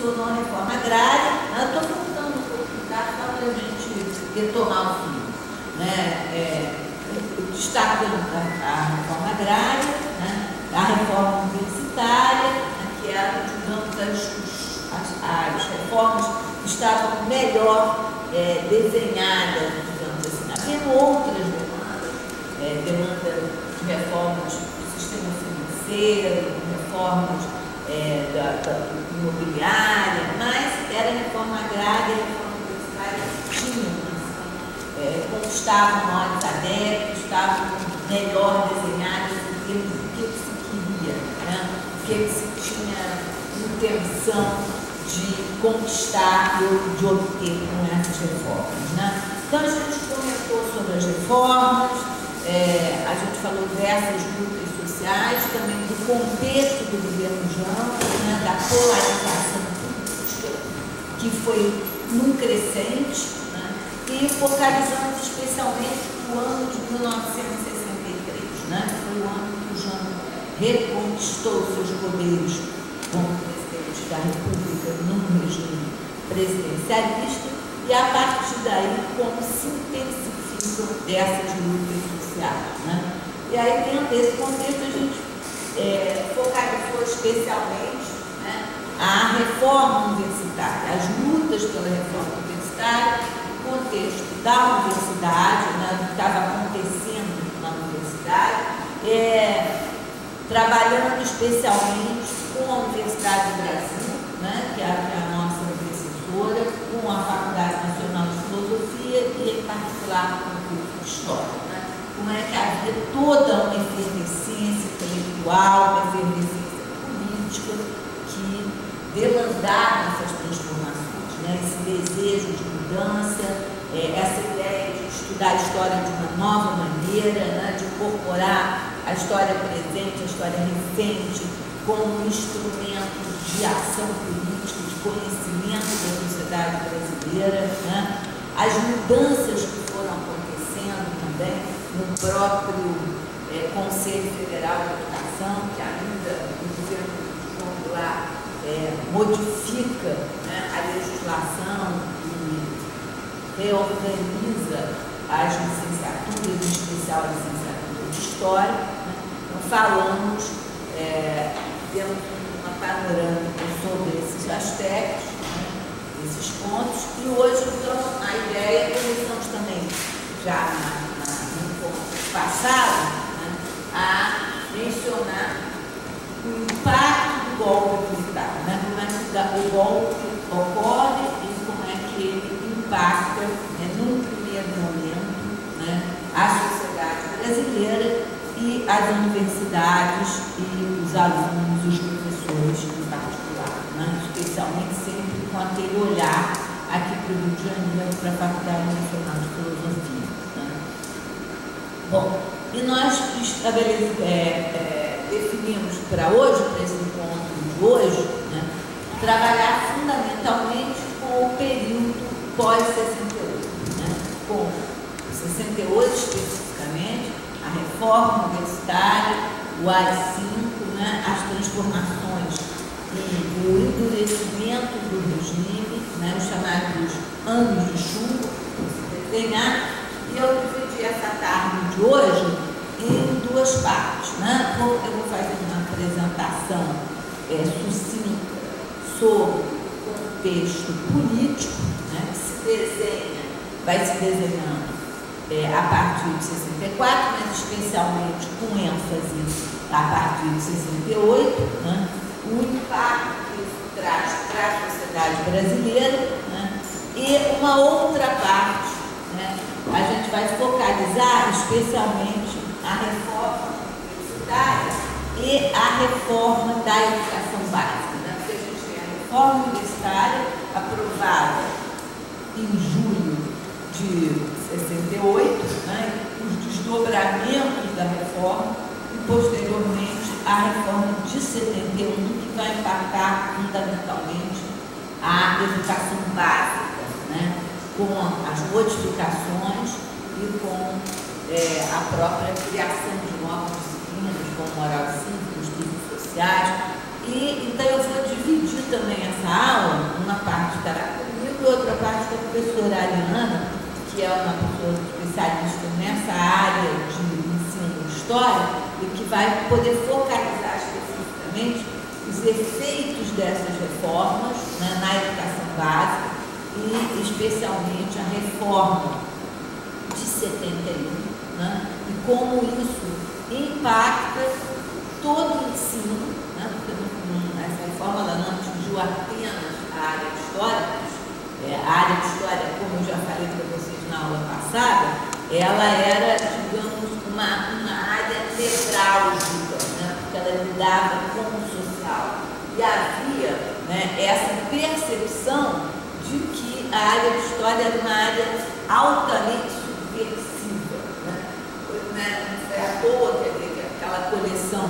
ou não a reforma agrária. Eu estou voltando um pouco, tá? Só para a gente retomar o fio, né? Destacando a reforma agrária, né? A reforma universitária, né? Que eram, digamos, as reformas que estavam melhor desenhadas, digamos assim. Havia outras demandas, demanda de reformas do sistema financeiro, reformas da imobiliária, mas era a reforma agrária e a reforma universitária que tinham, conquistavam maiores adeptos, estavam melhor desenhadas em termos do que se queria, né? O que se tinha intenção de conquistar ou de obter com essas reformas, né? Então a gente comentou sobre as reformas, a gente falou dessas lutas sociais, também do contexto do governo Janot, né, da polarização política, que foi num crescente, né, e focalizamos especialmente no ano de 1963, né, que foi o ano que o Janot reconquistou seus poderes como presidente da República num regime presidencialista, e a partir daí como se intensificam dessas lutas sociais, né? E aí, dentro desse contexto, a gente focalizou especialmente, né, a reforma universitária, as lutas pela reforma universitária, o contexto da universidade, né, do que estava acontecendo na universidade, trabalhando especialmente com a Universidade do Brasil, né, que é a nossa antecessora, com a Faculdade Nacional de Filosofia e, em particular, com o curso de História. Né? Como é que havia toda uma efervescência intelectual, uma efervescência política que demandava essas transformações, né? Esse desejo de mudança, essa ideia de estudar a história de uma nova maneira, né? De incorporar a história presente, a história recente, como um instrumento de ação política, de conhecimento da sociedade brasileira, né? As mudanças que foram acontecendo também no próprio Conselho Federal de Educação, que ainda o governo de João Goulart modifica, né, a legislação e reorganiza as licenciaturas, em especial a licenciatura de História. Né? Então, falamos, temos uma panorâmica sobre esses aspectos, né, esses pontos, e hoje, então, a ideia, começamos também já no encontro passado, né, a mencionar o impacto do golpe militar, né, como é que o golpe ocorre e como é que ele impacta, né, num primeiro momento, né, a sociedade brasileira e as universidades e os alunos, os professores em particular, né? Especialmente sempre com aquele olhar aqui para o Rio de Janeiro, para a Faculdade Nacional de Filosofia. Né? Bom, e nós definimos para hoje, para esse encontro de hoje, né, trabalhar fundamentalmente com o período pós-68, né? Com 68 especificamente, a reforma universitária, o AI-5, né, as transformações e o endurecimento do regime, né, os chamados anos de chuva, se desenhar, e eu dividi essa tarde de hoje em duas partes. Né? Eu vou fazer uma apresentação sucinta sobre o contexto político, né, que se desenha, vai se desenhando a partir de 64, mas especialmente com ênfase a partir de 68, né? O impacto que isso traz para a sociedade brasileira, né? E uma outra parte, né? A gente vai focalizar especialmente a reforma universitária e a reforma da educação básica, né? Porque a gente tem a reforma universitária aprovada em julho de 68, né, os desdobramentos da reforma e, posteriormente, a reforma de 71, que vai impactar fundamentalmente a educação básica, né, com as modificações e com a própria criação de novas disciplinas, como moral cívica, estudos sociais. E, então, eu vou dividir também essa aula, uma parte estará comigo e outra parte com a professora Ariana, que é uma pessoa especialista nessa área de ensino de história e que vai poder focalizar especificamente os efeitos dessas reformas, né, na educação básica e especialmente a reforma de 71, né, e como isso impacta todo o ensino, né, porque essa reforma ela não atingiu apenas a área de história, mas a área de história, como eu já falei para vocês na aula passada, ela era, digamos, uma área nevrálgica, né, porque ela lidava com o social. E havia, né, essa percepção de que a área de história era uma área altamente subversiva. Não foi à toa que aquela coleção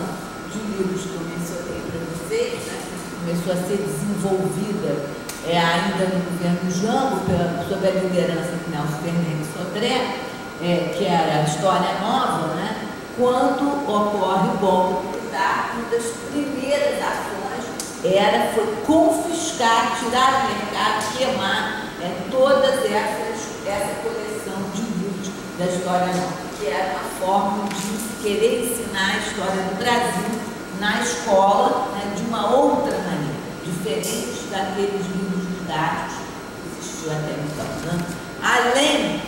de livros que eu mencionei para vocês, né, começou a ser desenvolvida ainda no governo Jango, sob a liderança de Nelson Fernandes Sodré, que era a História Nova, né, quando ocorre o golpe militar, uma das primeiras ações foi confiscar, tirar do mercado, queimar todas essa coleção de livros da História Nova, que era uma forma de querer ensinar a história do Brasil na escola, né, de uma outra maneira, diferente daqueles livros didáticos que existiam até então. Né? Além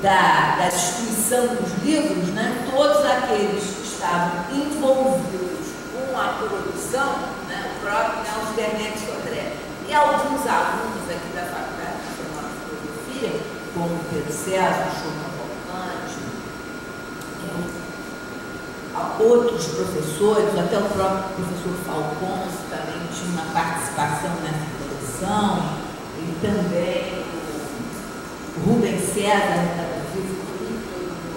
da destruição dos livros, né, todos aqueles que estavam envolvidos com a produção, né, o próprio Nelson Fernandes Sodré e alguns alunos aqui da Faculdade Nacional de Filosofia, como Pedro César, Choca Volcante, outros professores, até o próprio professor Falcão também tinha uma participação nessa produção, e também o Rubens César, que todo mundo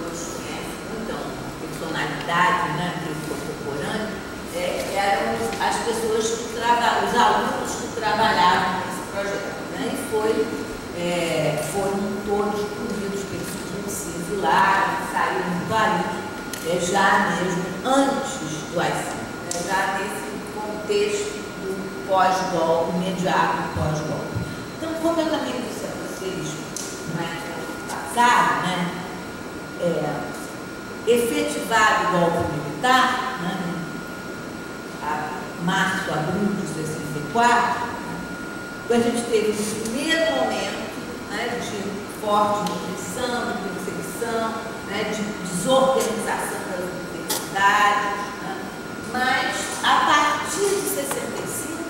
conhece, então, personalidade, né, contemporânea, eram as pessoas que trabalhavam, os alunos que trabalhavam nesse projeto, né, e foram todos punidos, porque eles podiam se exilar, saíram do país, já mesmo antes do AI-5, já nesse contexto do pós-golpe, imediato do pós-golpe. Então, como eu também disse a vocês na passado, né, efetivado o golpe militar, né, março, abril de 64, a gente teve o primeiro momento, né, de forte repressão, de perseguição, né, de desorganização das universidades, né, mas a partir de 65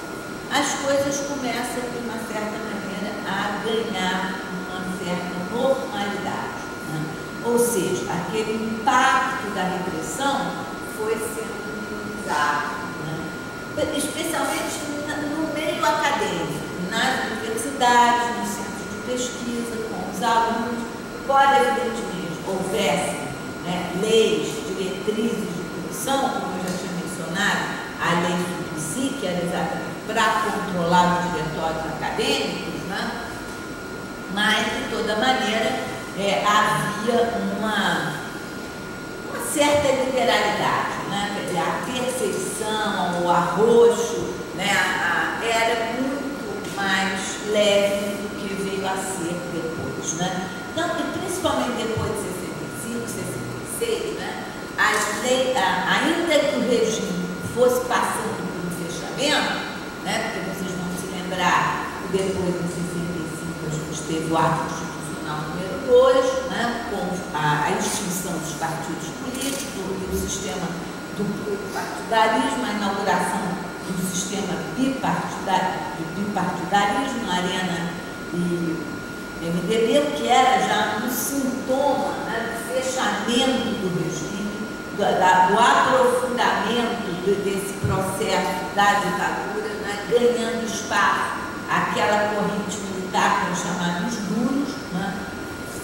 as coisas começam, de uma certa maneira, a ganhar uma certa normalidade, né? Ou seja, aquele impacto da repressão foi sendo minimizado, né? Especialmente no meio acadêmico, nas universidades, nos centros de pesquisa, com os alunos, embora evidentemente houvesse, né, leis, diretrizes de punição, como eu já tinha mencionado, a lei Suplicy, que era exatamente para controlar os diretórios acadêmicos, né? Mas, de toda maneira, havia uma certa liberalidade, né? Quer dizer, a perseguição, o arroxo, né, era muito mais leve do que veio a ser depois, né? Então, e principalmente depois de 65, 66, né, as leis, ainda que o regime fosse passando por um fechamento, né, porque vocês vão se lembrar que depois de 65 a gente teve o ato constitucional número 2, né, com a extinção dos partidos políticos e o sistema do pluripartidarismo, a inauguração do sistema bipartidarismo, Arena e MDB, o que era já um sintoma, né, do fechamento do regime, do aprofundamento desse processo da ditadura, né, ganhando espaço àquela corrente militar que nós chamamos duros, né?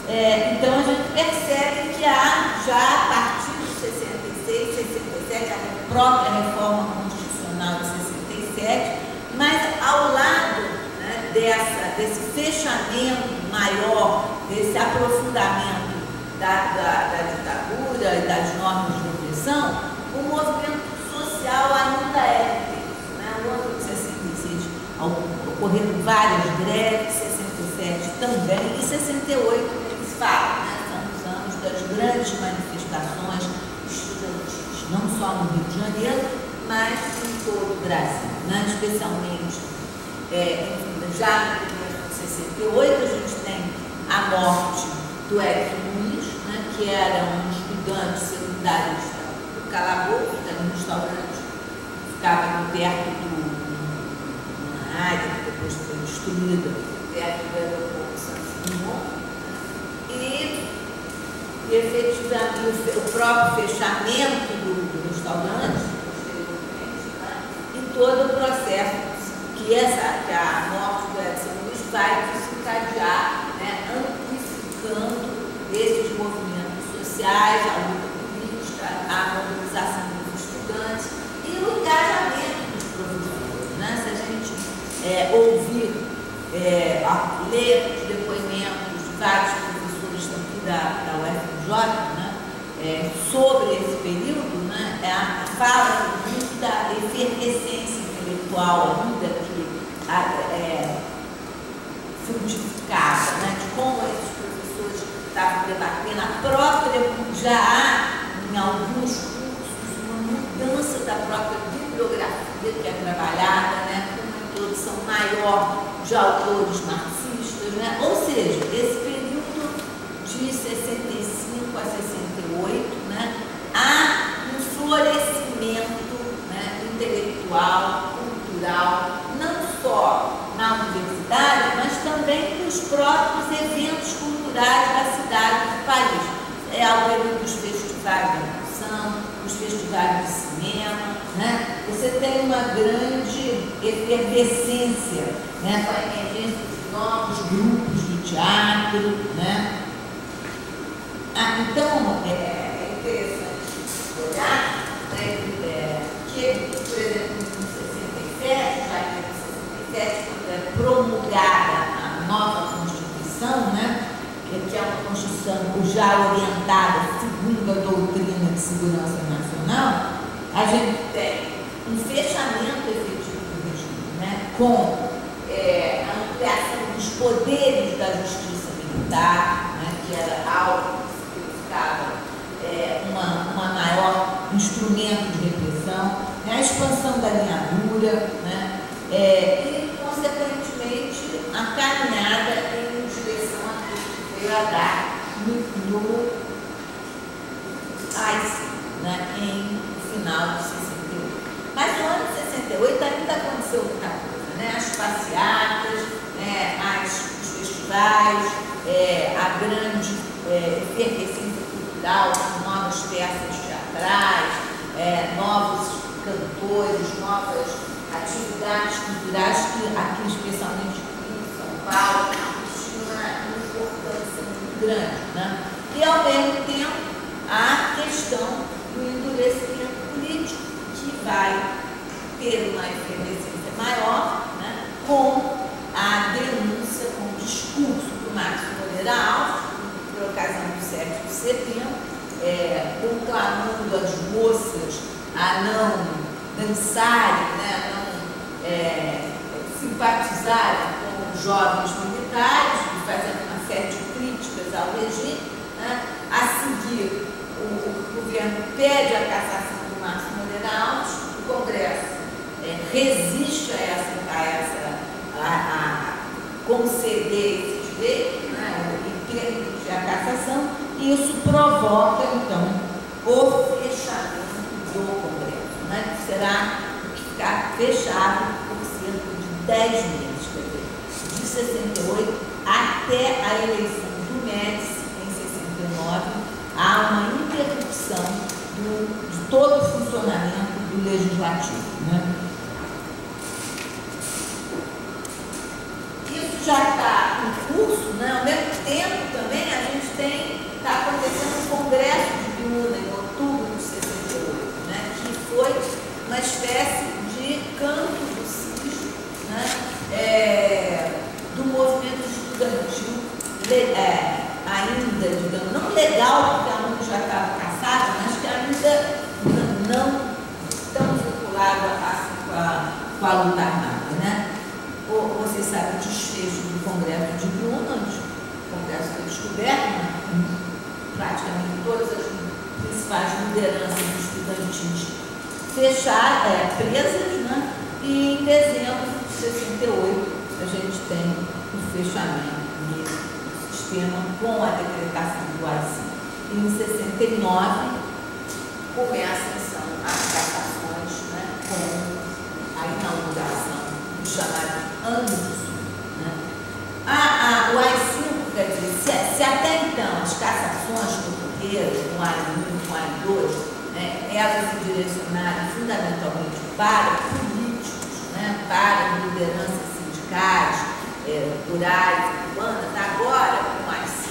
Então a gente percebe que há já a partir de 66, 67, a própria reforma constitucional de 67, mas ao lado, né, desse fechamento maior, desse aprofundamento da ditadura e das normas de opressão, o movimento social ainda é intenso, né? O ano de 68 ocorreram várias greves, 67 também, e 68 eles falam, né? São os anos das grandes manifestações estudantis, não só no Rio de Janeiro, mas em todo o Brasil, né? Especialmente, já em 68 a gente tem a morte do Edson Luiz, né? Que era um estudante secundarista do Calabouço, que era um restaurante que ficava perto uma área que depois foi destruída, perto do aeroporto Santos Dumont, e efetivamente o próprio fechamento do restaurante, posteriormente, né? E todo o processo que a morte do Edson Luiz vai desencadear, né? Amplificando esses movimentos sociais, a luta política, a mobilização dos estudantes e o engajamento dos professores, né? Se a gente ler os depoimentos de vários professores aqui da UFRJ, né? Sobre esse período, né? Fala muito da efervescência intelectual ainda que frutificava, né? De como esses professores estavam debatendo a própria, já há em alguns cursos uma mudança da própria bibliografia que é trabalhada, né? Com uma introdução maior de autores marxistas, né? Ou seja, esse período de 65 a 68, né? Há um florescimento, né? Intelectual, cultural, não só na universidade, mas também nos próprios eventos culturais da cidade e do país. É o período dos festivais de educação, os festivais de cinema, né? Você tem uma grande efervescência, né? Com a emergência de novos grupos de teatro, né? Então, é interessante olhar, né? Que, por exemplo, em 67, já que em 67, quando é promulgada a nova Constituição, né? Que é uma Constituição já orientada segundo a doutrina de segurança nacional, a gente tem um fechamento efetivo do regime, né? Com a ampliação dos poderes da justiça militar, né? Que era algo que significava uma maior instrumento de repressão, né? A expansão da linhadura, né? E, consequentemente, a caminhada em direção àquilo que veio a dar no AI-5, né? No final de 68. Mas no ano de 68 ainda aconteceu muita coisa, né? As passeatas, né? Os festivais, a grande efervescência cultural, novas peças teatrais, novos cantores, novas atividades culturais que aqui, especialmente em São Paulo, tinham uma importância muito grande, né? E, ao mesmo tempo, a questão do endurecimento político, que vai ter uma efervescência maior, né? Com a denúncia, com o discurso do Márcio Moreira Alves, por ocasião do 7 de setembro, conclamando as moças a não dançarem, né? A não simpatizarem com os jovens militares, fazendo uma série de críticas ao regime, né? A seguir, o governo pede a cassação do Márcio Moreira Alves, o Congresso resiste a conceder esse direito, né? E permite a cassação, e isso provoca, então, o fechamento do Congresso, né? Que será ficar fechado por cerca de 10 meses, quer dizer, de 68 até a eleição do Médici, em 69, há uma interrupção de todo o funcionamento do Legislativo, né? Isso já está em curso, né? Ao mesmo tempo também a gente está acontecendo um congresso de Biúna em outubro de 68, né? Que foi uma espécie de canto do cisne, né? Do movimento estudantil, ainda, digamos, não legal, porque a luta já estava cassada, mas que ainda não tão vinculado assim, com a luta armada, né? vocês sabem o desfecho do Congresso de Bruna, onde o Congresso foi descoberto, né? Praticamente todas as principais lideranças estudantis presas, né? E em dezembro de 68 a gente tem o fechamento do sistema com a decretação do AI-5. E em 69 começam então, as cassações, né? Com a inauguração do chamado Ano do Sul. Né? O AI-5, quer dizer, se até então as cassações corriqueiras com a AI-1, com a AI-2, né, elas se direcionaram fundamentalmente para políticos, né, para lideranças sindicais, rurais, urbanas. Agora, com a AI-5,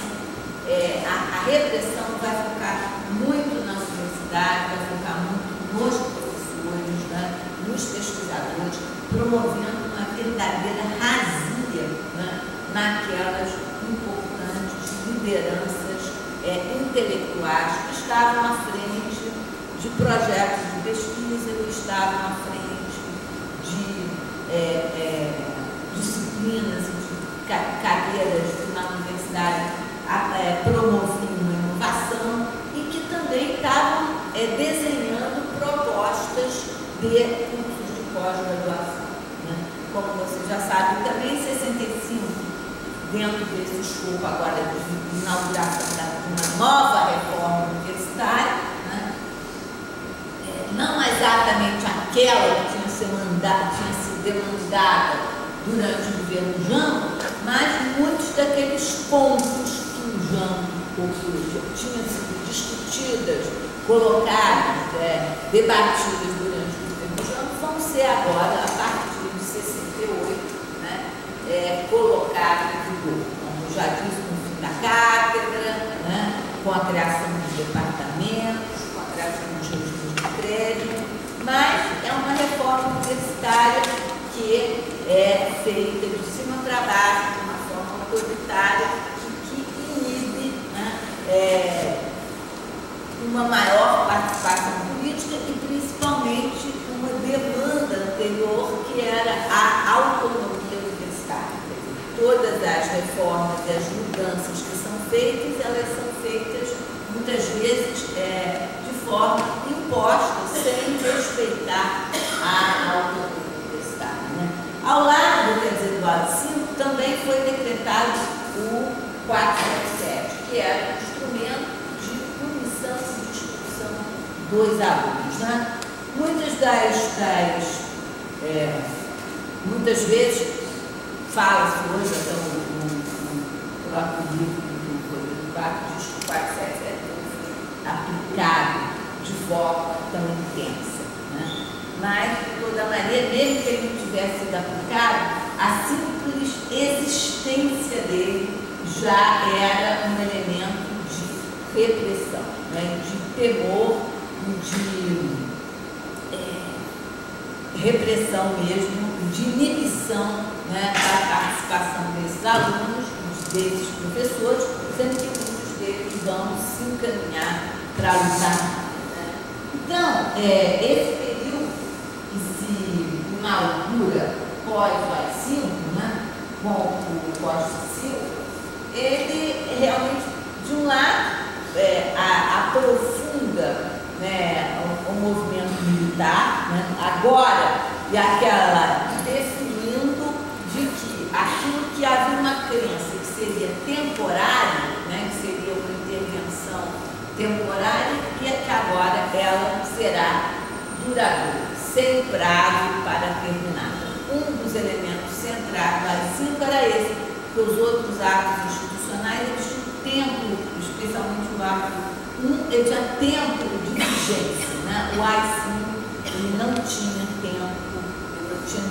a repressão vai focar muito na universidade, vai focar muito nos professores, né, nos pesquisadores, promovendo uma verdadeira razia, né, naquelas importantes lideranças intelectuais que estavam à frente de projetos de pesquisa, que estavam à frente de disciplinas, de cadeiras que na universidade promoviam uma inovação e que também estavam desenhando propostas de cursos de pós-graduação. Né? Como você já sabe, também em 65, dentro desse escopo agora de inauguração de uma nova reforma universitária, não exatamente aquela que tinha sido demandada durante o governo Jango, mas muitos daqueles pontos que o Jango tinham sido discutidas, colocadas, debatidas durante o governo Jango, vão ser agora, a partir de 68, né, colocadas em vigor. Como já disse, no fim da cátedra, né, com a criação dos departamentos, com a criação dos regimes de crédito, mas é uma reforma universitária que é feita de cima para baixo, de uma forma autoritária, que inibe, né, uma maior participação política e principalmente uma demanda anterior que era a autonomia universitária. Todas as reformas e as mudanças que são feitas, elas são feitas muitas vezes de forma imposta, sem respeitar a autonomia universitária. Né? Ao lado, quer dizer, do AI-5, também foi decretado o 477, que era um instrumento de punição e de expulsão dos alunos. Né? Muitas vezes fala-se hoje, até o próprio livro do Rodrigo Pato diz que o 477 foi aplicado de forma tão intensa. Né? Mas, de toda maneira, mesmo que ele não tivesse sido aplicado, a simples existência dele já era um elemento de repressão, né? De temor e de repressão mesmo, de inibição, né, da participação desses alunos, desses professores, sendo que muitos deles vão se encaminhar para lutar. Né? Então, esse período que se inaugura pós o AI-5, né, com o Costa Silva, ele realmente, de um lado, aprofunda, né, o movimento militar, né, agora, e aquela definindo de que aquilo que havia uma crença que seria temporária, né, que seria uma intervenção temporária, e que agora ela será duradoura, sem prazo para terminar. Um dos elementos centrais do AI-5 era esse, que os outros atos institucionais eles tinham tempo, especialmente o ato 1, ele tinha tempo de vigência. Né? O AI-5 ele não tinha tempo, ele não tinha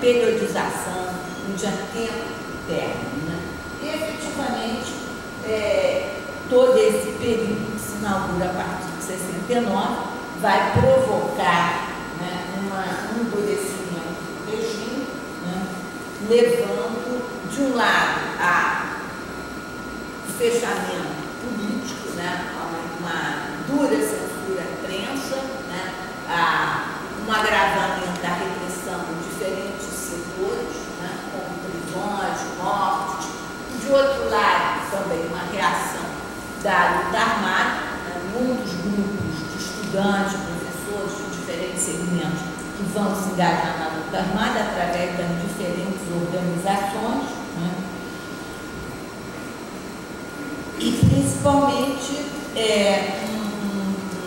periodização, não tinha tempo término. Né? E, efetivamente, todo esse período que se inaugura a partir de 69 vai provocar, né, um endurecimento do regime, né, levando, de um lado, o fechamento político, né, uma dura censura à imprensa, né, um agravamento da repressão em diferentes setores, estudantes, professores de diferentes segmentos que vão se engajar na luta armada através das diferentes organizações, né? E principalmente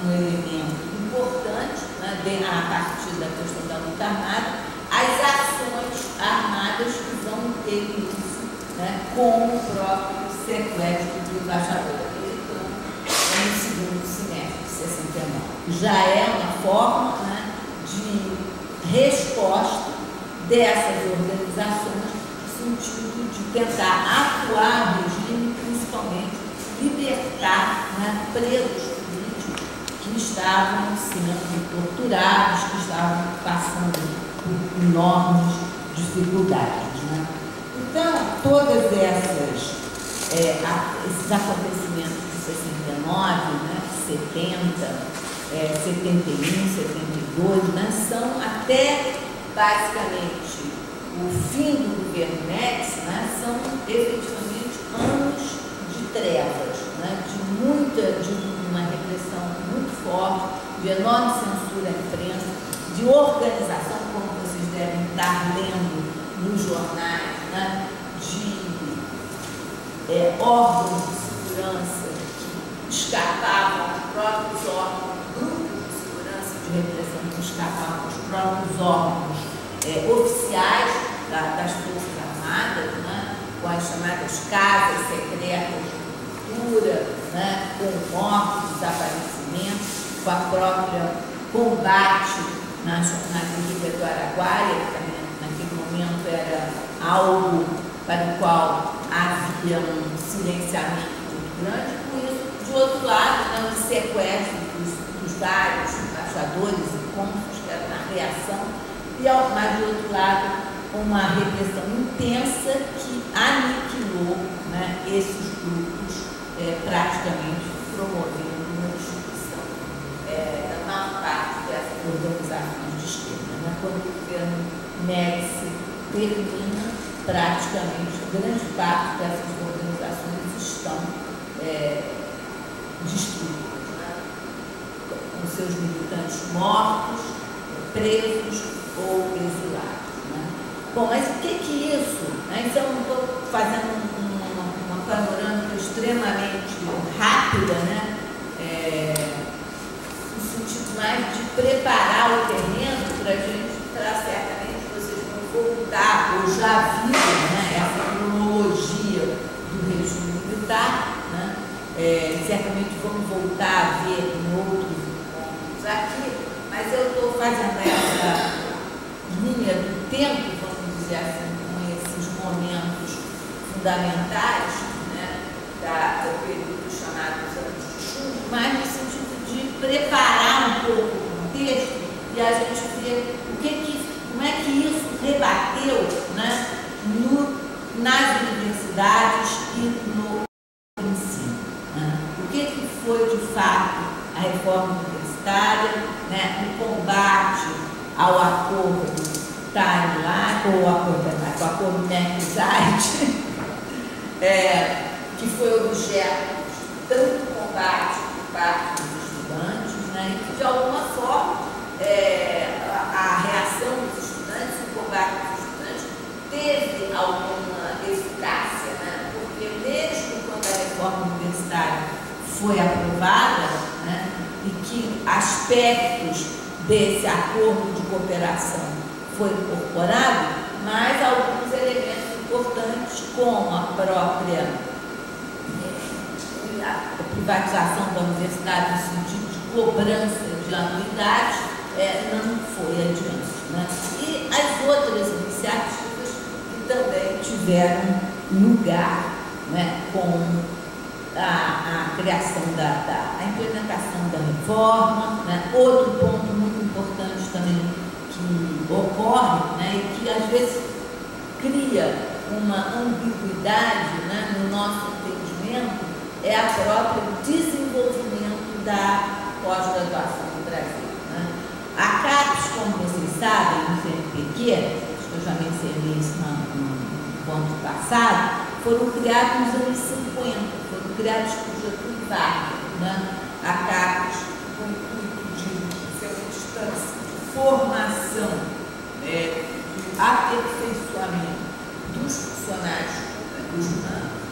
um elemento importante, né, a partir da questão da luta armada, as ações armadas que vão ter início, né, com o próprio sequestro do embaixador americano no segundo semestre de 69. Já é uma forma, né, de resposta dessas organizações no sentido de tentar atuar no regime, principalmente libertar, né, presos políticos que estavam sendo torturados, que estavam passando por enormes dificuldades, né? Então, todas esses acontecimentos de 69, né, 70, 71, 72, né, são até basicamente o fim do governo Médici, né, são efetivamente anos de trevas, né, de uma repressão muito forte, de enorme censura à imprensa, de organização, como vocês devem estar lendo nos jornais, né, de órgãos de segurança que escapavam aos próprios órgãos, grupos de segurança de repressão que escapavam aos próprios órgãos oficiais das Forças Armadas, né, com as chamadas casas secretas de tortura, né, com mortes, desaparecimentos, com a própria combate na Guerrilha do Araguaia, que também naquele momento era algo para o qual havia um silenciamento muito grande. Com isso, de outro lado, né, o sequestro dos vários embaixadores e cônsules, que era na reação, mas de outro lado, uma repressão intensa que aniquilou, né, esses grupos, praticamente promovendo uma destruição da maior parte dessas organizações de esquerda, né? Quando o governo Médici termina, praticamente grande parte dessas organizações estão destruídas, né? Com seus militantes mortos, presos ou exilados, né? Bom, mas o que isso, né? Então, eu estou fazendo uma panorâmica extremamente rápida, né? No sentido mais de preparar o terreno para a gente, certamente vocês vão voltar, ou já viram, né, essa cronologia do regime militar, né? Certamente vamos voltar a ver em outros encontros aqui, mas eu estou fazendo essa linha do tempo, vamos dizer assim, com esses momentos fundamentais, né, do período chamado dos anos de chumbo, mas no sentido de preparar um pouco o contexto e a gente ver como é que isso rebateu, né, nas universidades e no ensino, né? O que foi de fato a reforma universitária, né, o combate ao acordo Timeline, ou o acordo NEC-ZAID, que foi objeto de tanto combate por parte dos estudantes, né, e que de alguma forma a reação dos estudantes, o combate dos estudantes, teve alguma eficácia, né, porque mesmo quando a reforma universitária foi aprovada, né, e que aspectos desse acordo de cooperação foi incorporado, mas alguns elementos importantes, como a própria a privatização da universidade no sentido de cobrança de anuidades, não foi adiante, né? E as outras iniciativas que também tiveram lugar, né, com a criação a implementação da reforma, né? Outro ponto muito importante também que ocorre, né, e que às vezes cria uma ambiguidade, né, no nosso entendimento, é a própria desenvolvimento da pós-graduação no Brasil, né? A CAPES, como vocês sabem, no CNPq, acho que eu já mencionei isso no ponto passado, foram criados nos anos 50, foram criados por Getúlio Vargas, né? A CAPES com o intuito de formação, de aperfeiçoamento dos funcionários que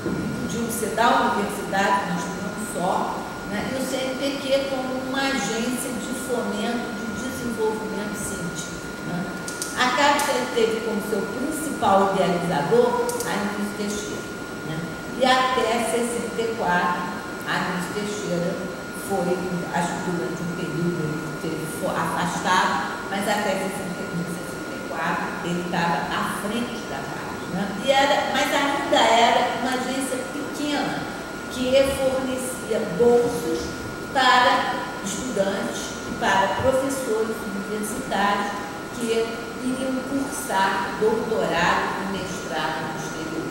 podiam ser da universidade, nós não só, né? E o CNPq como uma agência de fomento, de desenvolvimento científico, né? A CAPES teve como seu principal idealizador a Anísio Teixeira, né? E até 64, a Anísio Teixeira foi, acho que durante um período ele foi afastado, mas até 64 ele estava à frente da CAPES, né? Mas ainda era uma agência pequena que fornecia bolsas para estudantes e para professores universitários que iriam cursar doutorado e mestrado no exterior.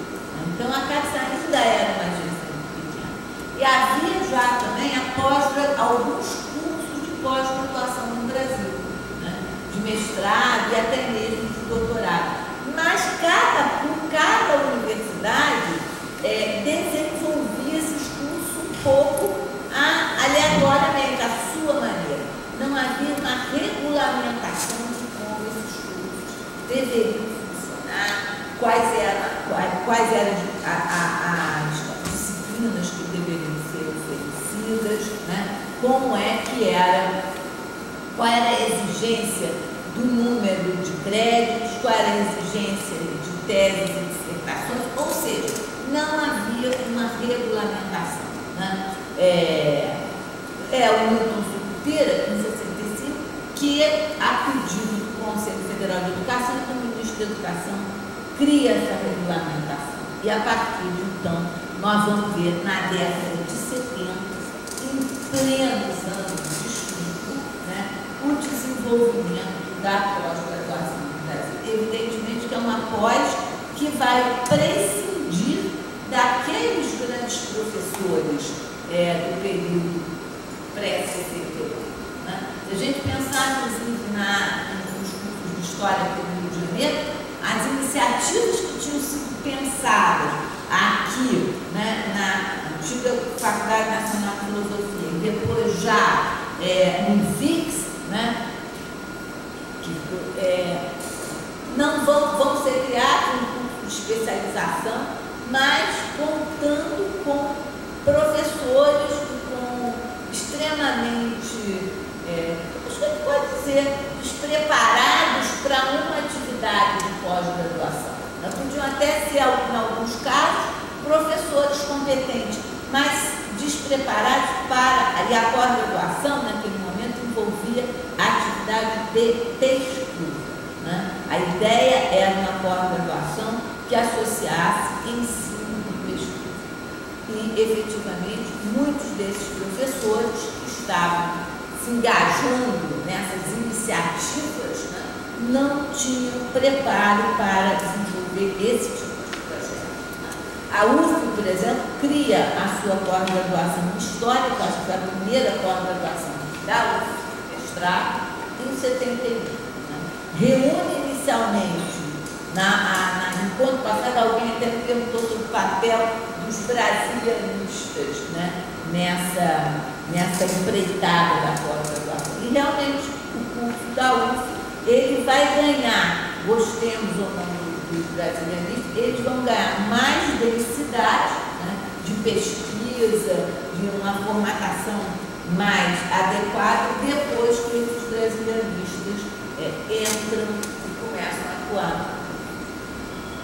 Então, a CAPES ainda era uma agência muito pequena. E havia já também alguns cursos de pós-graduação no Brasil, né? De mestrado e até mesmo de doutorado. Mas cada universidade desenvolvia esses cursos um pouco aleatoriamente, à sua maneira. Não havia uma regulamentação de como esses cursos deveriam funcionar, quais eram as disciplinas que deveriam ser oferecidas, né? Como é que era, qual era a exigência do número de créditos, qual era a exigência de teses e dissertações, ou seja, não havia uma regulamentação, né? O Newton Sucupira, em 65, que, a pedido do Conselho Federal de Educação e do Ministro da Educação, cria essa regulamentação. E a partir de então, nós vamos ver na década de 70, em plenos anos de estudo, né, o desenvolvimento da pós-graduação no Brasil. Evidentemente que é uma pós que vai prescindir daqueles grandes professores do período pré-68. Né? Se a gente pensar, inclusive, nos cursos de História aqui no Rio de Janeiro, as iniciativas que tinham sido pensadas aqui, né, na antiga Faculdade Nacional de Filosofia, e depois já no IFIX, né, não vão ser criados um curso de especialização, mas contando com professores extremamente, acho que a gente pode dizer, despreparados para uma atividade de pós-graduação. Podiam até ser, em alguns casos, professores competentes, mas despreparados para, e a pós-graduação, naquele momento, envolvia a atividade de pesquisa, né? A ideia era uma pós-graduação que associasse ensino e pesquisa. E, efetivamente, muitos desses professores que estavam se engajando nessas iniciativas, né, não tinham preparo para desenvolver esse tipo de projeto. A UF, por exemplo, cria a sua pós-graduação em História, que acho que foi a primeira pós-graduação da UF, mestrado, em 71. Né? Reúne inicialmente, enquanto passado, alguém até me perguntou sobre o papel dos brasilianistas, né, nessa empreitada da pós-graduação. E realmente o curso da UF, ele vai ganhar, gostemos ou não dos brasilianistas, eles vão ganhar mais densidade, né, de pesquisa, de uma formatação mais adequada, depois que esses brasilianistas entram e começam a atuar.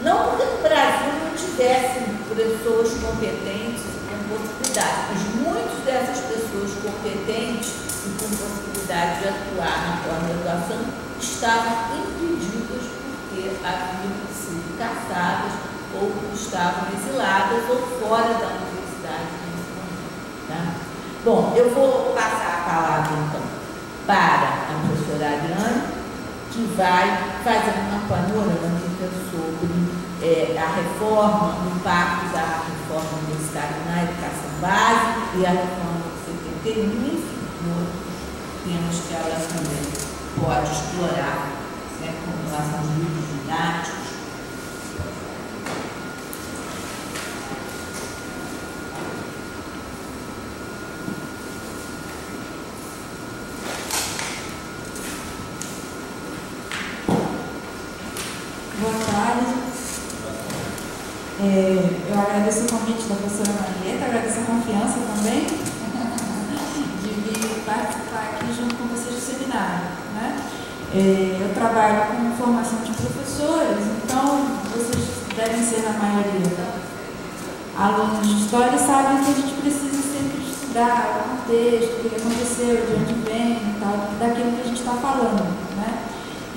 Não porque no Brasil não tivessem pessoas competentes e com possibilidade, mas muitas dessas pessoas competentes e com possibilidade de atuar na pós-graduação estavam impedidas porque haviam sido caçadas ou estavam exiladas ou fora da universidade nesse momento. Tá? Bom, eu vou passar a palavra então para a professora Ariane, que vai fazer uma panorâmica sobre a reforma, o impacto da reforma universitária na educação básica e a reforma do CPT, enfim, outros temas que ela também pode explorar, né, com relação aos livros didáticos. Eu agradeço o convite da professora Marieta, agradeço a confiança também de vir participar aqui junto com vocês do seminário, né? Eu trabalho com formação de professores, então vocês devem ser, na maioria, alunos de história e sabem que a gente precisa sempre estudar o contexto, o que aconteceu, de onde vem e tal, daquilo que a gente está falando, né?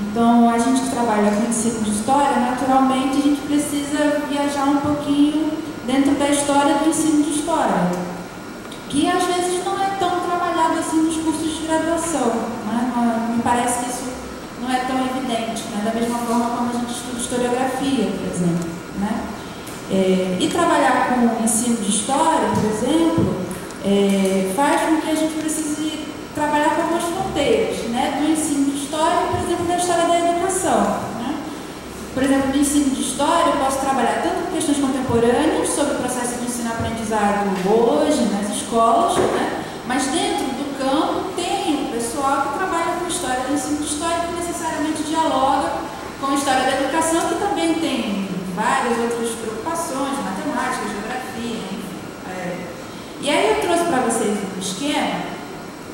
Então, a gente que trabalha com ensino de história, naturalmente a gente precisa viajar um pouquinho dentro da história do ensino de história, que às vezes não é tão trabalhado assim nos cursos de graduação, né? Me parece que isso não é tão evidente, né? Da mesma forma como a gente estuda historiografia, por exemplo, né? E trabalhar com o ensino de história, por exemplo, faz com que a gente precise trabalhar com algumas fronteiras, né? Do ensino de história, por exemplo, da história da educação, né? Por exemplo, no ensino de história, eu posso trabalhar tanto com questões contemporâneas, sobre o processo de ensino-aprendizado hoje, nas escolas, né? Mas dentro do campo tem o pessoal que trabalha com história do ensino de história, que necessariamente dialoga com a história da educação, que também tem várias outras preocupações, matemática, geografia, enfim. E aí eu trouxe para vocês um esquema,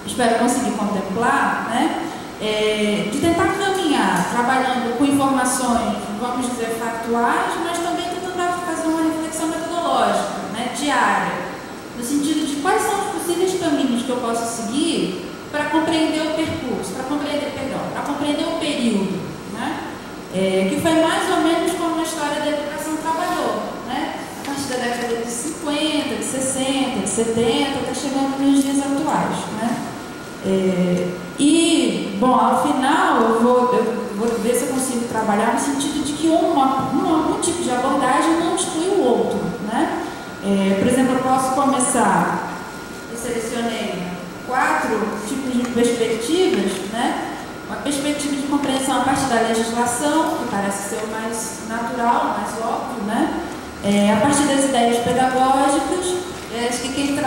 espero conseguir contemplar, né? De tentar caminhar, trabalhando com informações, vamos dizer, factuais, mas também tentando fazer uma reflexão metodológica, né? Diária, no sentido de quais são os possíveis caminhos que eu posso seguir para compreender o percurso, para compreender o período, né? Que foi mais ou menos como a história da educação trabalhou, né? A partir da década de 50, de 60, de 70, até chegando nos dias atuais, né? Bom, ao final eu vou ver se eu consigo trabalhar no sentido de que algum tipo de abordagem não exclui o outro, né? Por exemplo, eu posso começar, eu selecionei 4 tipos de perspectivas, né? Uma perspectiva de compreensão a partir da legislação, que parece ser o mais natural, o mais óbvio, né? A partir das ideias pedagógicas. Acho que quem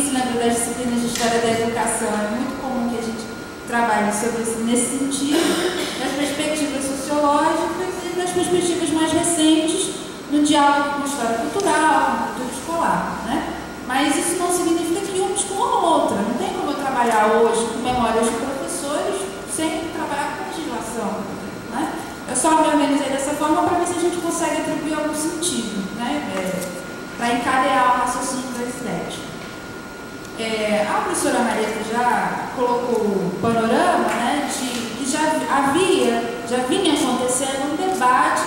se lembra das disciplinas de História da Educação, é muito comum que a gente trabalhe sobre isso nesse sentido, das perspectivas sociológicas e das perspectivas mais recentes no diálogo com a história cultural, com a cultura escolar, né? Mas isso não significa que uma exclua a outra. Não tem como eu trabalhar hoje com memórias de professores sem trabalhar com legislação, né? Eu só me organizei dessa forma para ver se a gente consegue atribuir algum sentido, né? Para encadear o raciocínio das ideias. A professora Marieta já colocou o panorama, né, de que já vinha acontecendo um debate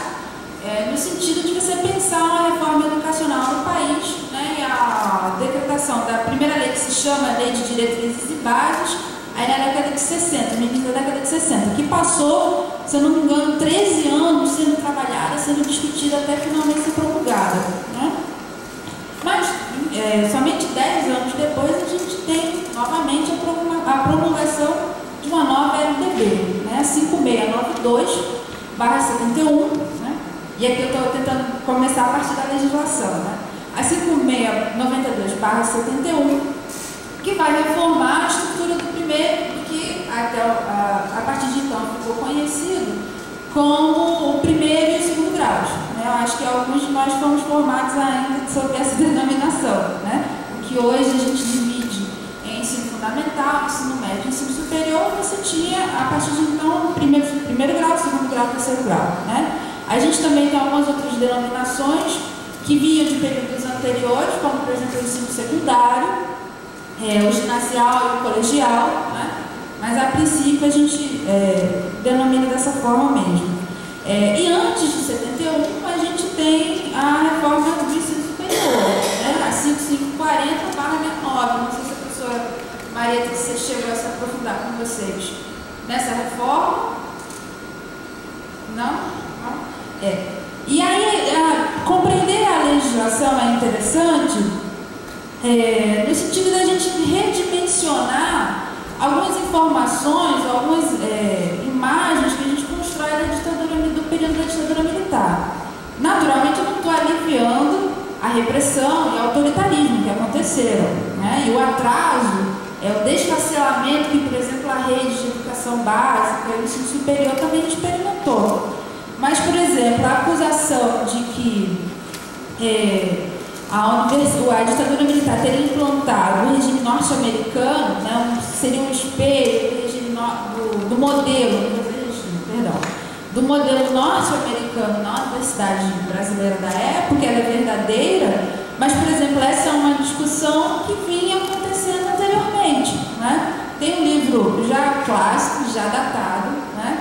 no sentido de você pensar uma reforma educacional no país, né, e a decretação da primeira lei que se chama Lei de Diretrizes e Bases, aí na década de 60, no início da década de 60, que passou, se eu não me engano, 13 anos sendo trabalhada, sendo discutida até finalmente ser promulgada, né? Mas, somente 10 anos depois, a gente tem novamente a promulgação de uma nova LDB, né? 5692/71, né? E aqui eu estou tentando começar a partir da legislação, né? A 5692/71, que vai reformar a estrutura do primeiro, do que até a partir de então ficou conhecido como o primeiro e o segundo graus, né? Eu acho que alguns de nós fomos formados ainda sob essa denominação, né? O que hoje a gente divide em ensino fundamental, ensino médio e ensino superior, você tinha, a partir de então, o primeiro grau, segundo grau, terceiro grau, né? A gente também tem algumas outras denominações que vinham de períodos anteriores, como, por exemplo, o ensino secundário, o ginasial e o colegial, né? Mas a princípio a gente denomina dessa forma mesmo. E antes de 71 a gente tem a reforma do ensino superior, né? A 5540/69. Não sei se a professora Marieta, você chegou a se aprofundar com vocês nessa reforma. Não? Não? E aí, compreender a legislação é interessante no sentido da gente redimensionar algumas informações, algumas imagens que a gente constrói do período da ditadura militar. Naturalmente, eu não estou aliviando a repressão e o autoritarismo que aconteceram, né? E o atraso, o desfacelamento que, por exemplo, a rede de educação básica e o ensino superior também experimentou. Mas, por exemplo, a acusação de que a ditadura militar teria implantado o regime norte-americano, né, seria um espelho do regime do modelo, perdão, do modelo norte-americano na Universidade Brasileira da época, ela é verdadeira, mas, por exemplo, essa é uma discussão que vinha acontecendo anteriormente, né? Tem um livro já clássico, já datado, né?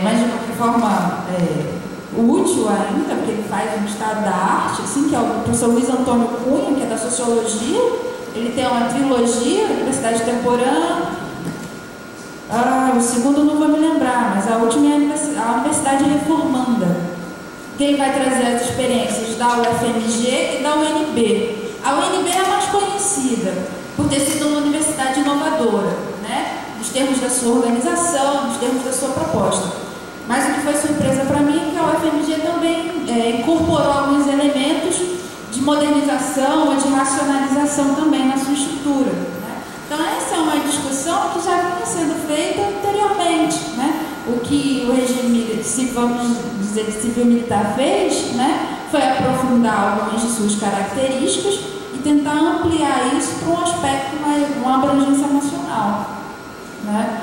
Mas de uma forma útil ainda, porque ele faz um estado da arte, assim, que é o professor Luiz Antônio Cunha, que é da Sociologia. Ele tem uma trilogia, Universidade Temporã, o segundo não vou me lembrar, mas a última é a Universidade Reformanda, que ele vai trazer as experiências da UFMG e da UNB. A UNB é a mais conhecida, por ter sido uma universidade inovadora, né? Nos termos da sua organização, nos termos da sua proposta. Mas o que foi surpresa para mim é que a UFMG também incorporou alguns elementos de modernização ou de racionalização também na sua estrutura, né? Então essa é uma discussão que já vinha sendo feita anteriormente, né? O que o regime, vamos dizer, civil-militar fez, né, foi aprofundar algumas de suas características e tentar ampliar isso para um aspecto, uma abrangência nacional, né?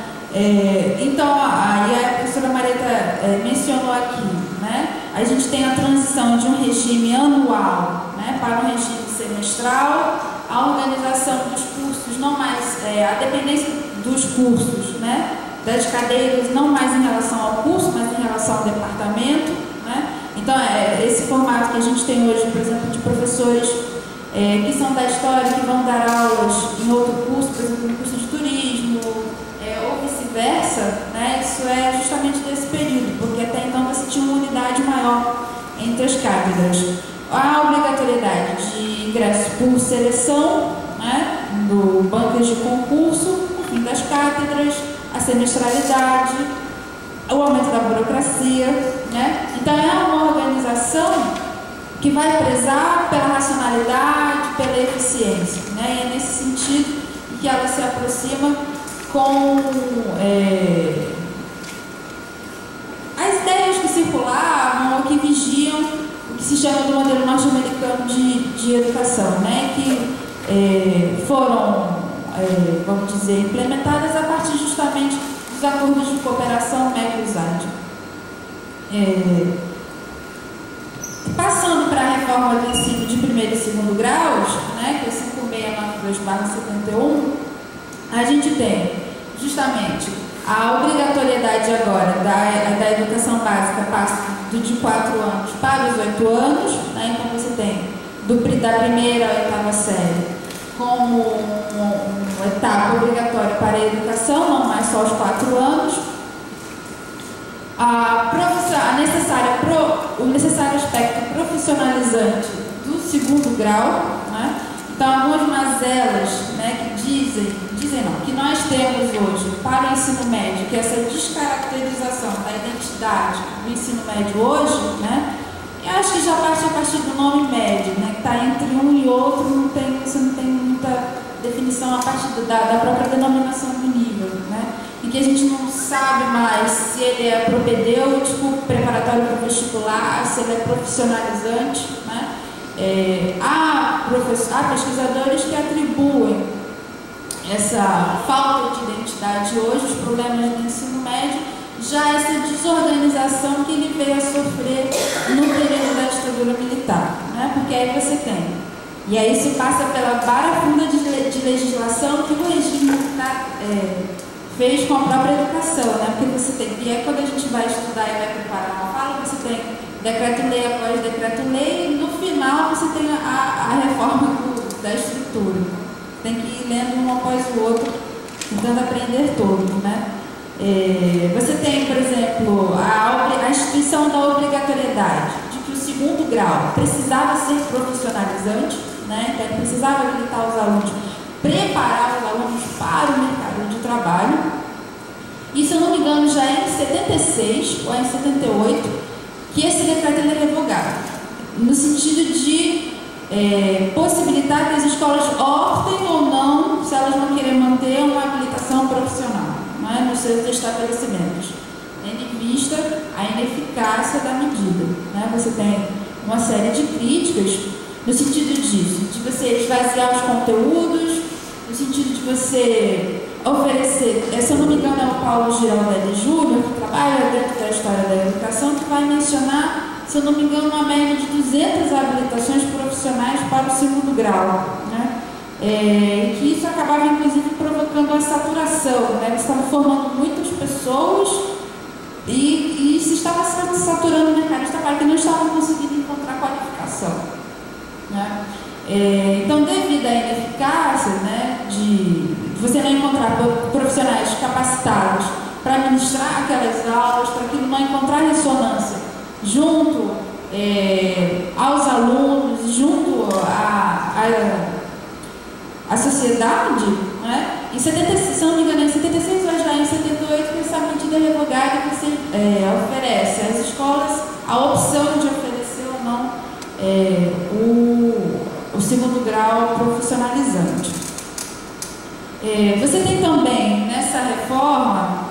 Então, aí a professora Marieta mencionou aqui, né, a gente tem a transição de um regime anual, né, para um regime semestral, a organização dos cursos, não mais, a dependência dos cursos, né, das cadeiras, não mais em relação ao curso, mas em relação ao departamento, né? Então, esse formato que a gente tem hoje, por exemplo, de professores que são da história, que vão dar aulas em outro curso, por exemplo, no curso de turismo, ou vice-versa, né? Isso é justamente desse período, porque até então você tinha uma unidade maior entre as cátedras. A obrigatoriedade de ingresso por seleção, né? Do bancas de concurso, no fim das cátedras, a semestralidade, o aumento da burocracia, né? Então é uma organização que vai prezar pela racionalidade, pela eficiência, né? E é nesse sentido que ela se aproxima com as ideias que circulavam ou que vigiam o que se chama do modelo norte-americano de educação, né? Que foram vamos dizer, implementadas a partir justamente dos acordos de cooperação MEC-USAID. Passando para a reforma do ensino de primeiro e segundo graus, né, que é 5692/71, a gente tem justamente a obrigatoriedade agora da educação básica passa de 4 anos para os 8 anos, né, então você tem da primeira à 8ª série como uma etapa obrigatória para a educação, não mais só os 4 anos. O necessário aspecto profissionalizante do segundo grau, né? Então, algumas mazelas, né, que nós temos hoje para o ensino médio, que é essa descaracterização da identidade do ensino médio hoje, né? Eu acho que já parte a partir do nome médio, né, que está entre um e outro, você não tem muita definição a partir da própria denominação do nível, né, e que a gente não sabe mais se ele é propedêutico, preparatório para o vestibular, se ele é profissionalizante, né. Há pesquisadores que atribuem essa falta de identidade hoje, os problemas do ensino médio, já essa desorganização que ele veio a sofrer no período da ditadura militar, né? Porque aí você tem, e aí se passa pela vara funda de legislação que o regime militar fez com a própria educação, né? Porque você tem, e aí quando a gente vai estudar e vai preparar uma fala, você tem decreto-lei após decreto-lei, e no final você tem a reforma da estrutura. Tem que ir lendo um após o outro, tentando aprender todo, né? Você tem, por exemplo, a instituição da obrigatoriedade, de que o segundo grau precisava ser profissionalizante, né? Então ele precisava habilitar os alunos, preparar os alunos para o mercado de trabalho. E, se eu não me engano, já é em 76 ou em 78 que esse decreto é revogado, no sentido de possibilitar que as escolas optem ou não, se elas vão querer manter uma habilitação profissional, né, nos seus estabelecimentos, tendo em vista a ineficácia da medida, né? Você tem uma série de críticas no sentido disso, de você esvaziar os conteúdos, no sentido de você oferecer, se eu não me engano é o Paulo Giraldelli Júnior, que trabalha dentro da história da educação, que vai mencionar, se eu não me engano, uma média de 200 habilitações profissionais para o segundo grau, né? E que isso acabava inclusive provocando uma saturação, né? Você estava formando muitas pessoas e se estava saturando o mercado de trabalho, que não estavam conseguindo encontrar qualificação, né? Então, devido à ineficácia, né, de você não encontrar profissionais capacitados para ministrar aquelas aulas, para aquilo não encontrar ressonância junto aos alunos, junto à sociedade, né? Em 76, se não me engano, em 76 ou já em 78, que essa medida revogada que você oferece às escolas a opção de oferecer ou não o segundo grau profissionalizante. Você tem também, nessa reforma,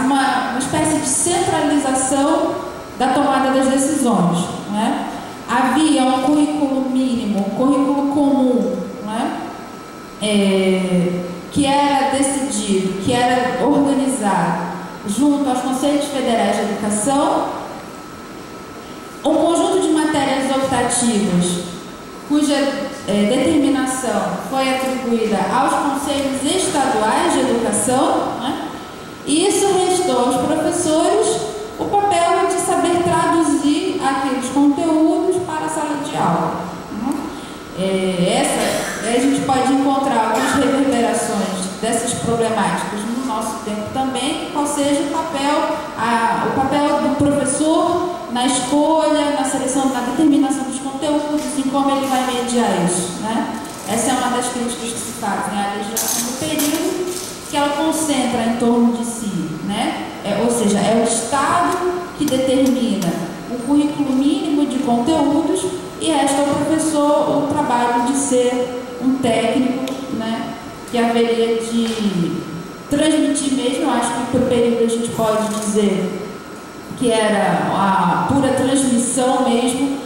uma espécie de centralização da tomada das decisões, né? Havia um currículo mínimo, um currículo comum, né? Que era decidido, que era organizado junto aos Conselhos Federais de Educação, um conjunto de matérias optativas cuja determinação foi atribuída aos Conselhos Estaduais de Educação, né? E isso restou aos professores o papel de saber traduzir aqueles conteúdos para a sala de aula. A gente pode encontrar algumas reverberações dessas problemáticas no nosso tempo também, qual seja o papel do professor na escolha, na seleção, na determinação dos conteúdos e como ele vai mediar isso, né? Essa é uma das críticas que se fazem à legislação do período, que ela concentra em torno de si, né? Ou seja, é o Estado que determina o currículo mínimo de conteúdos e resta ao professor o trabalho de ser um técnico, né? Que haveria de transmitir mesmo, eu acho que por período a gente pode dizer que era a pura transmissão mesmo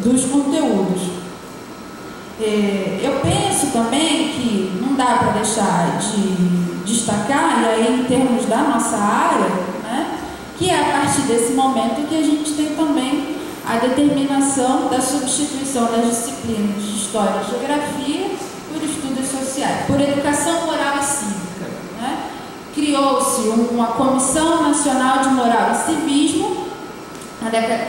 dos conteúdos. Eu penso também que não dá para deixar de destacar, e aí em termos da nossa área, né, que é a partir desse momento que a gente tem também a determinação da substituição das disciplinas de História e Geografia por Estudos Sociais, por Educação Moral e Cívica, né? Criou-se uma Comissão Nacional de Moral e Civismo,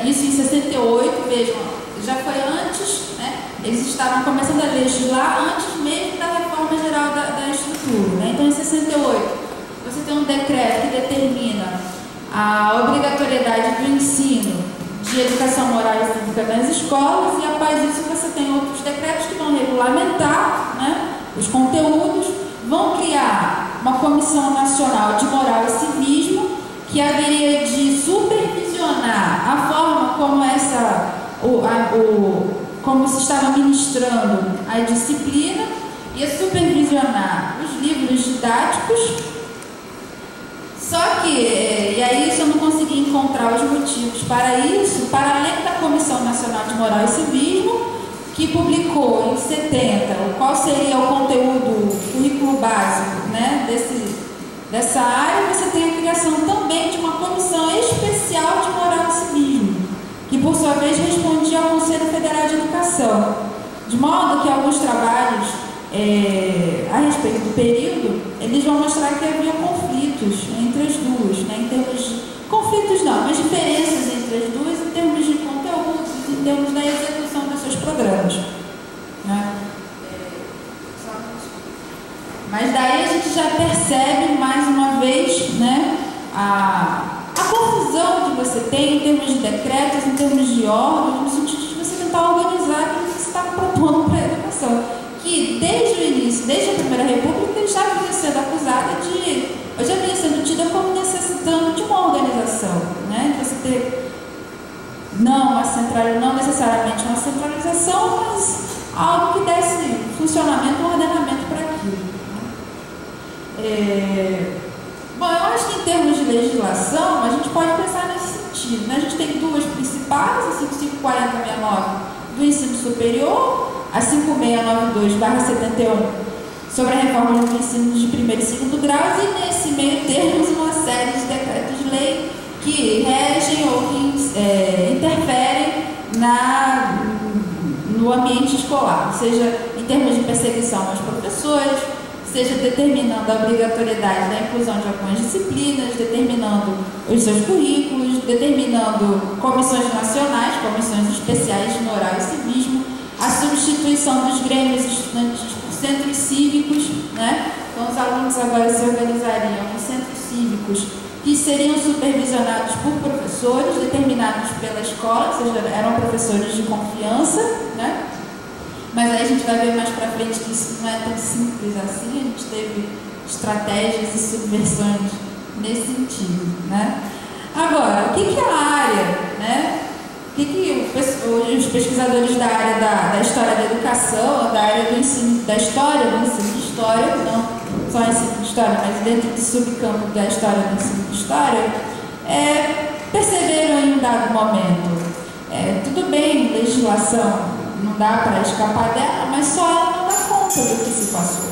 isso em 68, vejam, já foi antes, né? Eles estavam começando a legislar antes mesmo da reforma geral da estrutura, né? Então, em 68, você tem um decreto que determina a obrigatoriedade do ensino de educação moral e cívica nas escolas, e após isso você tem outros decretos que vão regulamentar, né, os conteúdos, vão criar uma Comissão Nacional de Moral e Civismo que haveria de supervisionar a forma como se estava ministrando a disciplina, ia supervisionar os livros didáticos. Só que, e aí isso eu não consegui encontrar os motivos para isso, para além da Comissão Nacional de Moral e Civismo, que publicou em 70 qual seria o conteúdo, o currículo básico, né, dessa área, você tem a criação também de uma comissão especial de moral e civismo, que por sua vez respondia ao Conselho Federal de Educação, de modo que alguns trabalhos a respeito do período, eles vão mostrar que havia conflitos entre as duas, né, em termos de conflitos não, mas diferenças entre as duas em termos de conteúdos, em termos da execução dos seus programas, né? Mas daí a gente já percebe mais uma vez, né, a confusão que você tem em termos de decretos, em termos de órgãos, no sentido de você tentar organizar aquilo que você está propondo para a educação, que desde o início, desde a Primeira República, ele já vinha sendo acusada já vinha sendo tida como necessitando de uma organização, né, de você ter não necessariamente uma centralização, mas algo que desse funcionamento, um ordenamento para aquilo. Bom, eu acho que em termos de legislação, a gente pode pensar nesse sentido, né? A gente tem duas principais, a 554069 do ensino superior, a 5692/71 sobre a reforma do ensino de primeiro e segundo graus, e nesse meio temos uma série de decretos-lei que regem ou que interferem no ambiente escolar, seja em termos de perseguição aos professores, seja determinando a obrigatoriedade da inclusão de algumas disciplinas, determinando os seus currículos, determinando comissões nacionais, comissões especiais de moral e civismo, a substituição dos grêmios estudantis por centros cívicos, né? Então os alunos agora se organizariam em centros cívicos que seriam supervisionados por professores determinados pela escola, ou seja, eram professores de confiança, né? Mas aí a gente vai ver mais para frente que isso não é tão simples assim, a gente teve estratégias e subversões nesse sentido, né? Agora, o que é a área, né? O que os pesquisadores da área da história da educação, da área do ensino, da história do ensino de história, não só ensino de história, mas dentro do subcampo da história do ensino de história, perceberam em um dado momento, tudo bem, legislação, não dá para escapar dela, mas só ela não dá conta do que se passou,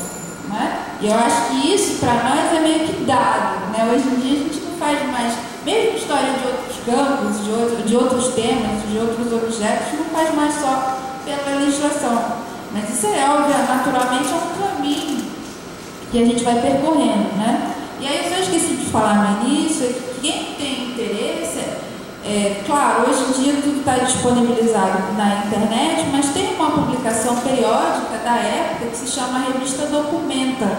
né? E eu acho que isso para nós é meio que dado, né? Hoje em dia a gente não faz mais, mesmo história de outros campos, de outros temas, de outros objetos, não faz mais só pela legislação. Mas isso óbvio, naturalmente é um caminho que a gente vai percorrendo, né? E aí eu só esqueci de falar no início, que quem tem interesse, claro, hoje em dia tudo está disponibilizado na internet, mas tem uma publicação periódica da época que se chama Revista Documenta.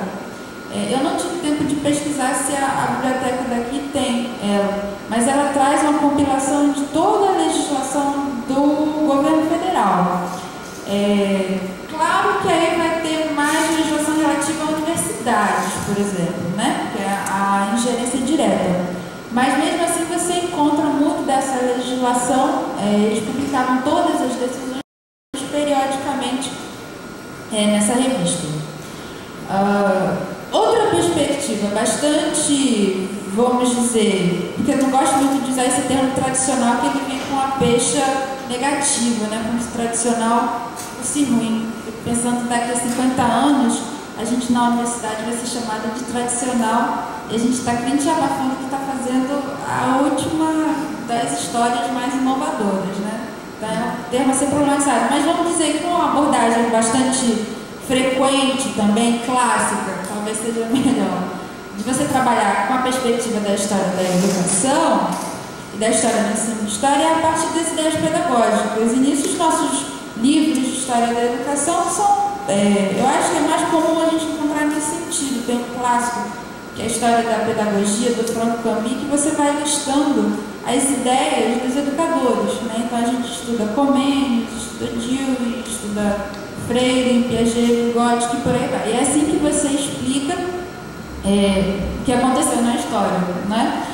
Eu não tive tempo de pesquisar se a biblioteca daqui tem ela, mas ela traz uma compilação de toda a legislação do governo federal. Claro que aí vai ter mais legislação relativa a universidades, por exemplo, né? Que é a ingerência direta. Mas mesmo assim você encontra muito dessa legislação, eles publicavam todas as decisões periodicamente nessa revista. Outra perspectiva bastante, vamos dizer, porque eu não gosto muito de usar esse termo tradicional, que ele vem com a pecha negativa, né? Como se tradicional fosse ruim. Fico pensando que daqui a 50 anos a gente na universidade vai ser chamada de tradicional e a gente está crente abafando que está fazendo a última das histórias mais inovadoras, né? Então é um termo a ser problematizado, mas vamos dizer que com uma abordagem bastante frequente também, clássica, talvez seja melhor, de você trabalhar com a perspectiva da história da educação e da história do ensino de história é a partir das ideias pedagógicas. E nisso os nossos livros de história da educação são, eu acho que é mais comum a gente encontrar nesse sentido. Tem um clássico, que é a história da pedagogia, do Franco Cambi, que você vai listando as ideias dos educadores, né? Então a gente estuda Comênios, estuda Dewey, estuda Freire, Piaget, Vygotsky, por aí vai. E é assim que você explica o que aconteceu na história, né?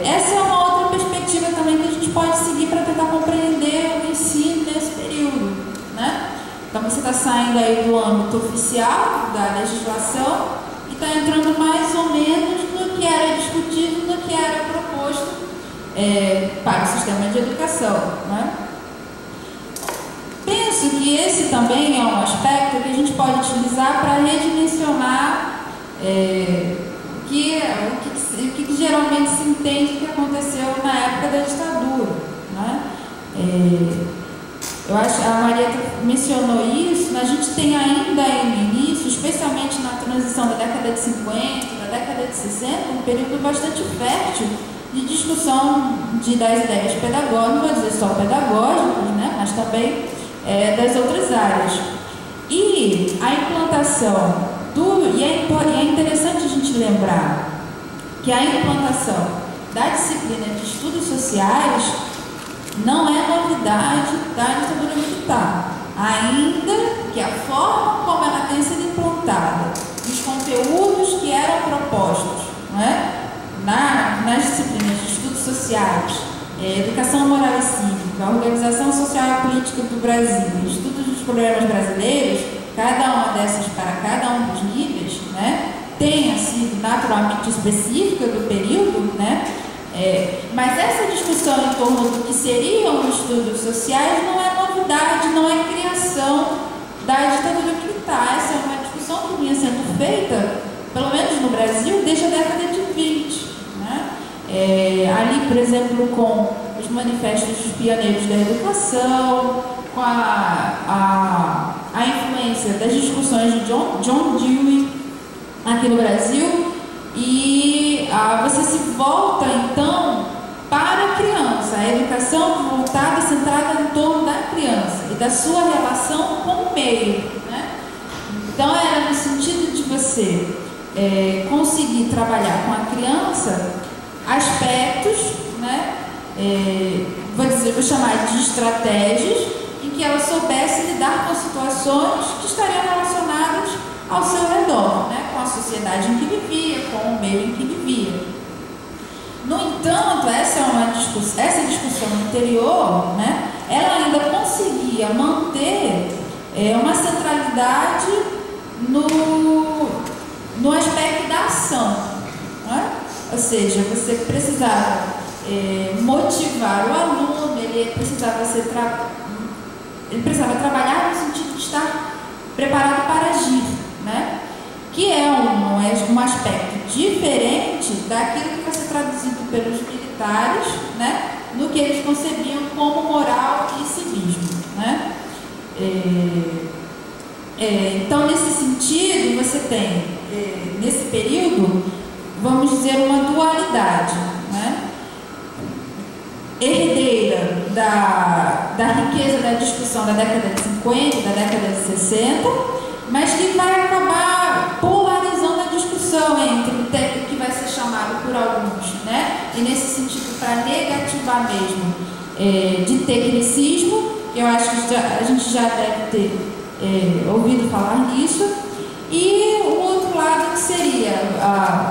Essa é uma outra perspectiva também que a gente pode seguir para tentar compreender o ensino nesse período, né? Então você está saindo aí do âmbito oficial da legislação e está entrando mais ou menos no que era discutido, no que era proposto para o sistema de educação, né? Penso que esse também é um aspecto que a gente pode utilizar para redimensionar o que geralmente se entende que aconteceu na época da ditadura, né? Eu acho que a Maria mencionou isso, a gente tem ainda aí no início, especialmente na transição da década de 50, da década de 60, um período bastante fértil de discussão das ideias pedagógicas, não vou dizer só pedagógicas, né, mas também das outras áreas. E a implantação e é interessante a gente lembrar que a implantação da disciplina de estudos sociais não é novidade da ditadura militar, ainda que a forma como ela tem sido implantada, os conteúdos que eram propostos, não é? Nas disciplinas de estudos sociais, educação moral e cívica, organização social e política do Brasil, estudos dos problemas brasileiros, cada uma dessas para cada um dos níveis, né, tenha sido naturalmente específica do período, né, Mas essa discussão em torno do que seriam os estudos sociais não é novidade, não é criação da ditadura militar. Essa é uma discussão que vinha sendo feita, pelo menos no Brasil, desde a década de 20. Né? Ali, por exemplo, com os manifestos dos pioneiros da educação, com a influência das discussões de John Dewey aqui no Brasil, e você se volta então para a criança, a educação voltada, centrada em torno da criança e da sua relação com o meio. Né? Então era no sentido de você conseguir trabalhar com a criança aspectos, né? Vou chamar de estratégias em que ela soubesse lidar com situações que estariam relacionadas ao seu redor, né? Com a sociedade em que vivia, com o meio em que vivia. No entanto, essa discussão anterior, né? Ela ainda conseguia manter uma centralidade no aspecto da ação. Né? Ou seja, você precisava motivar o aluno, ele precisava trabalhar no sentido de estar preparado para agir, né? Que é um aspecto diferente daquilo que vai ser traduzido pelos militares, né? No que eles concebiam como moral e civismo, né? Então, nesse sentido, você tem, nesse período, vamos dizer, uma dualidade, né? Herdeira da riqueza da discussão da década de 50, da década de 60, mas que vai acabar polarizando a discussão entre o que vai ser chamado por alguns, né? E nesse sentido, para negativar mesmo, de tecnicismo, que eu acho que a gente já deve ter ouvido falar nisso, e o outro lado que seria,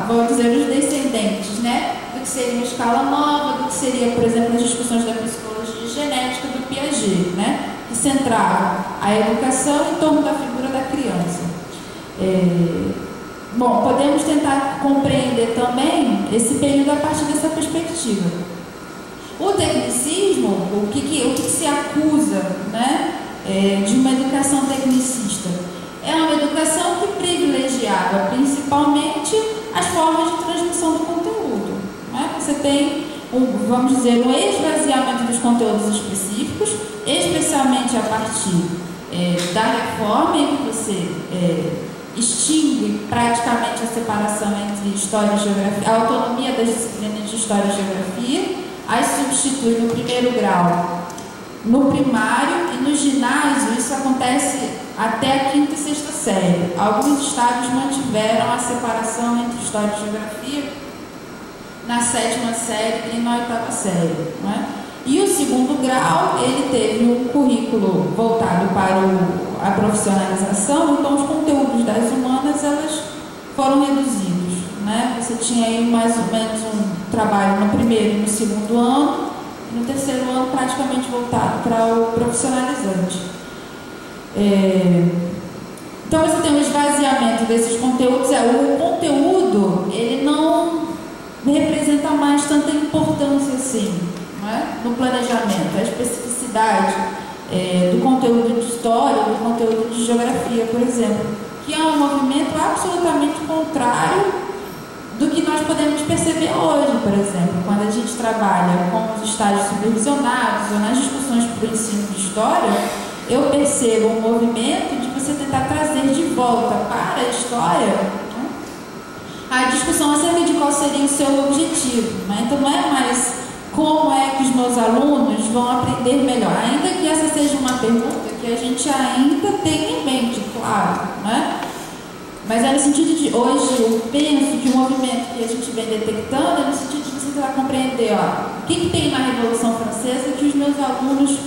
vamos dizer, os descendentes, né? Do que seria uma escala nova, do que seria, por exemplo, as discussões da psicologia genética do Piaget, né? Que centravam a educação em torno da figura da criança. Bom, podemos tentar compreender também esse período a partir dessa perspectiva. O tecnicismo, o que se acusa, né, de uma educação tecnicista? É uma educação que privilegiava principalmente as formas de transmissão do conteúdo. Né? Você tem, vamos dizer, um esvaziamento dos conteúdos específicos, especialmente a partir da reforma, em que você extingue praticamente a separação entre história e geografia, a autonomia das disciplinas de história e geografia, as substitui no primeiro grau no primário, e no ginásio isso acontece até a quinta e sexta série. Alguns estados mantiveram a separação entre história e geografia na sétima série e na oitava série. Não é? E o segundo grau, ele teve um currículo voltado para a profissionalização, então os conteúdos das humanas elas foram reduzidos. Né? Você tinha aí mais ou menos um trabalho no primeiro e no segundo ano, e no terceiro ano praticamente voltado para o profissionalizante. Então você tem um esvaziamento desses conteúdos. O conteúdo ele não representa mais tanta importância assim, não é? No planejamento, a especificidade do conteúdo de história, do conteúdo de geografia, por exemplo, que é um movimento absolutamente contrário do que nós podemos perceber hoje, por exemplo, quando a gente trabalha com os estágios supervisionados ou nas discussões para o ensino de história, eu percebo um movimento de você tentar trazer de volta para a história, né, a discussão acerca de qual seria o seu objetivo. Né? Então não é mais como é que os meus alunos vão aprender melhor, ainda que essa seja uma pergunta que a gente ainda tem em mente, claro, né? Mas é no sentido de, hoje, eu penso que o movimento que a gente vem detectando é no sentido de você tentar compreender, o que tem na Revolução Francesa que os meus alunos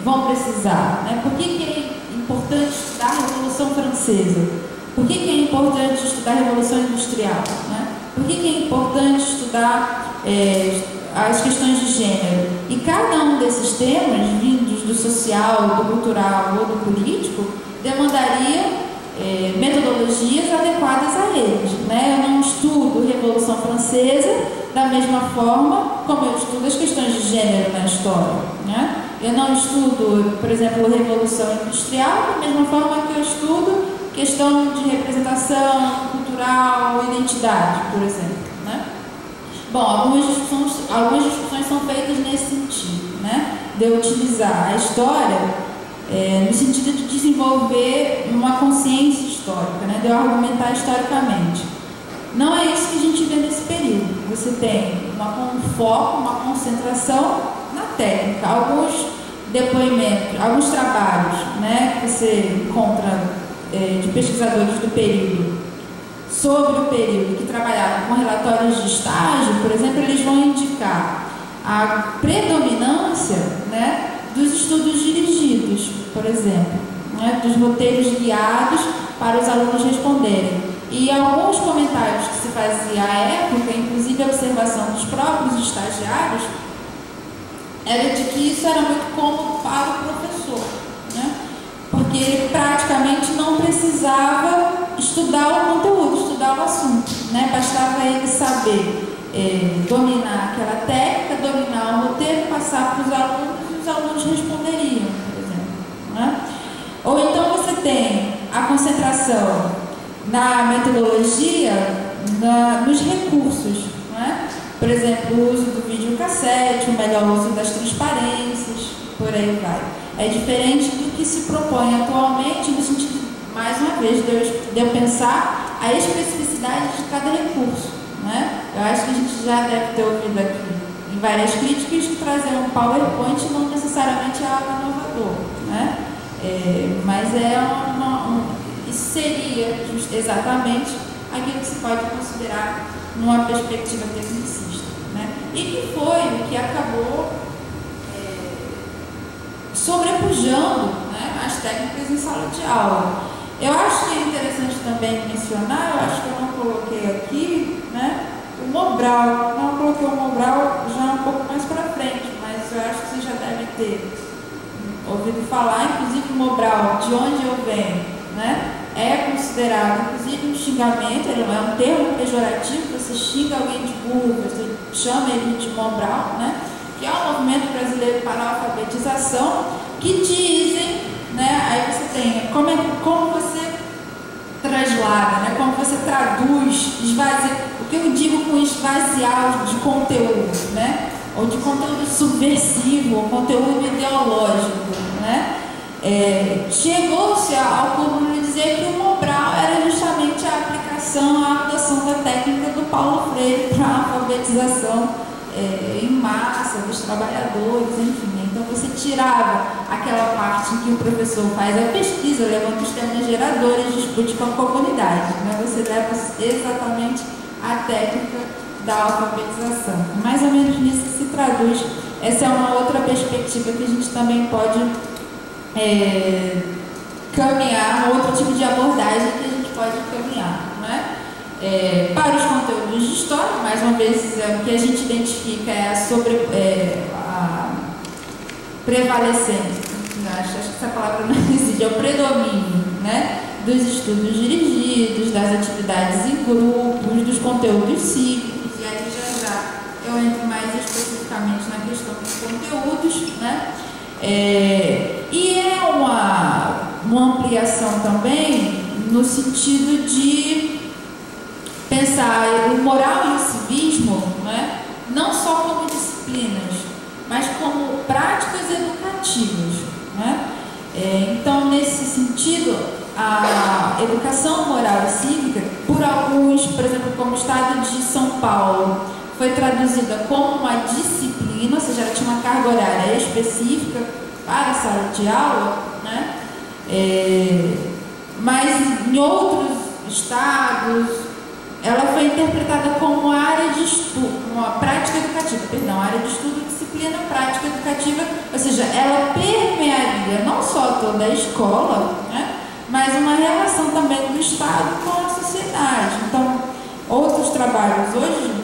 vão precisar, né? Por que é importante estudar a Revolução Francesa? Por que é importante estudar a Revolução Industrial? Né? Por que é importante estudar as questões de gênero? E cada um desses temas, vindos do social, do cultural ou do político, demandaria metodologias adequadas a eles, né? Eu não estudo Revolução Francesa da mesma forma como eu estudo as questões de gênero na história, né? Eu não estudo, por exemplo, Revolução Industrial da mesma forma que eu estudo questão de representação cultural, identidade, por exemplo, né? Bom, algumas discussões são feitas nesse sentido, né? De eu utilizar a história no sentido de desenvolver uma consciência histórica, né? De eu argumentar historicamente. Não é isso que a gente vê nesse período. Você tem um foco, uma concentração na técnica. Alguns depoimentos, alguns trabalhos, né, que você encontra de pesquisadores do período, sobre o período, que trabalhavam com relatórios de estágio, por exemplo, eles vão indicar a predominância, né, dos estudos dirigidos, por exemplo, né, dos roteiros guiados para os alunos responderem. E alguns comentários que se fazia à época, inclusive a observação dos próprios estagiários, era de que isso era muito cômodo para o professor, né? Porque ele praticamente não precisava estudar o conteúdo, estudar o assunto, né? Bastava ele saber dominar aquela técnica, dominar o roteiro, passar para os alunos e os alunos responderiam, por exemplo, né? Ou então você tem a concentração na metodologia, nos recursos, né? Por exemplo, o uso do videocassete, o melhor uso das transparências, por aí vai. É diferente do que se propõe atualmente, no sentido, mais uma vez, de eu pensar a especificidade de cada recurso, né? Eu acho que a gente já deve ter ouvido aqui em várias críticas que trazer um PowerPoint não necessariamente é algo inovador, né? Mas isso seria exatamente aquilo que se pode considerar numa perspectiva tecnicista, né? E que foi o que acabou sobrepujando, né, as técnicas em sala de aula. Eu acho que é interessante também mencionar, eu acho que eu não coloquei aqui, né, o Mobral. Não coloquei o Mobral já um pouco mais para frente, mas eu acho que vocês já devem ter ouvido falar, inclusive o Mobral, de onde eu venho, né, é considerado, inclusive, um xingamento, ele é um termo pejorativo, você xinga alguém de burro, você chama ele de Mobral, né, que é um movimento brasileiro para a alfabetização, que dizem, né, aí você tem como você traslada, né, como você traduz, esvazia, o que eu digo com esvaziar de conteúdo, né, ou de conteúdo subversivo, ou conteúdo ideológico, né. Chegou-se ao cúmulo de dizer que o Mobral era justamente a aplicação, a adoção da técnica do Paulo Freire para a alfabetização em massa dos trabalhadores, enfim. Então você tirava aquela parte em que o professor faz a pesquisa, levanta os temas geradores, discute com a comunidade, né? Você leva exatamente a técnica da alfabetização. Mais ou menos nisso que se traduz. Essa é uma outra perspectiva que a gente também pode caminhar, um outro tipo de abordagem que a gente pode caminhar, né? Para os conteúdos de história, mais uma vez, o que a gente identifica é a prevalecência, acho que essa palavra não existe, é o predomínio, né, dos estudos dirigidos, das atividades em grupos, dos conteúdos cívicos, e aí já eu entro mais especificamente na questão dos conteúdos, né? E é uma ampliação também no sentido de pensar o moral e o civismo, né, não só como disciplinas, mas como práticas educativas, né? Então, nesse sentido, a educação moral e cívica, por alguns, por exemplo, como o Estado de São Paulo, foi traduzida como uma disciplina, ou seja, ela tinha uma carga horária específica para a sala de aula, né? Mas em outros estados, ela foi interpretada como área de estudo, uma prática educativa, área de estudo, disciplina, prática educativa, ou seja, ela permearia não só toda a escola, né, mas uma relação também do Estado com a sociedade. Então, outros trabalhos hoje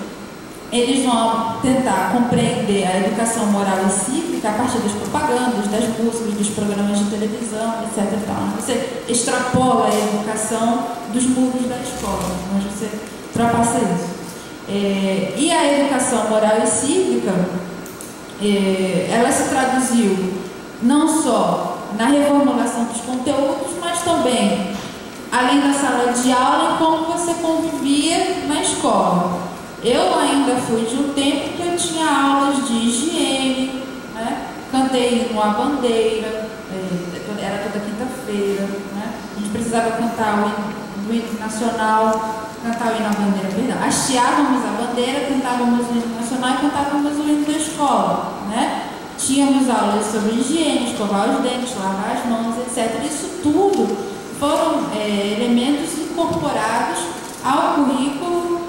eles vão tentar compreender a educação moral e cívica a partir das propagandas, das músicas, dos programas de televisão, etc. Você extrapola a educação dos muros da escola, mas você ultrapassa isso. E a educação moral e cívica, ela se traduziu não só na reformulação dos conteúdos, mas também, além da sala de aula, em como você convivia na escola. Eu ainda fui de um tempo que eu tinha aulas de higiene, né? Cantei hino à bandeira, era toda quinta-feira, né? A gente precisava cantar o hino nacional, cantar o hino à bandeira, perdão. Hasteávamos a bandeira, cantávamos o hino nacional e cantávamos o hino da escola, né? Tínhamos aulas sobre higiene, escovar os dentes, lavar as mãos, etc. Isso tudo foram elementos incorporados ao currículo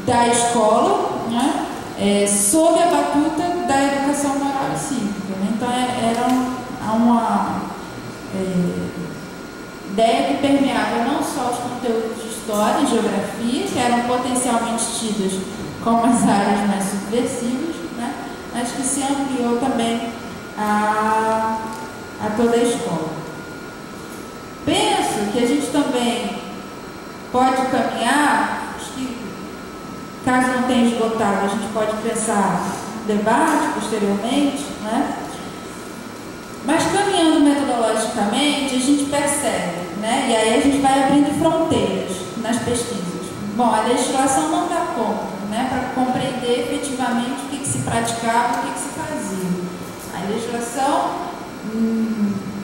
da escola, né? Sob a batuta da educação moral e cívica, né? Então era uma ideia que permeava não só os conteúdos de história e geografia, que eram potencialmente tidos como as áreas mais subversivas, né? Mas que se ampliou também a toda a escola. Penso que a gente também pode caminhar, acho que, caso não tenha esgotado, a gente pode pensar no debate posteriormente, né? Mas caminhando metodologicamente, a gente percebe, né? E aí a gente vai abrindo fronteiras nas pesquisas. Bom, a legislação não dá conta, né, para compreender efetivamente o que se praticava, o que se fazia. A legislação,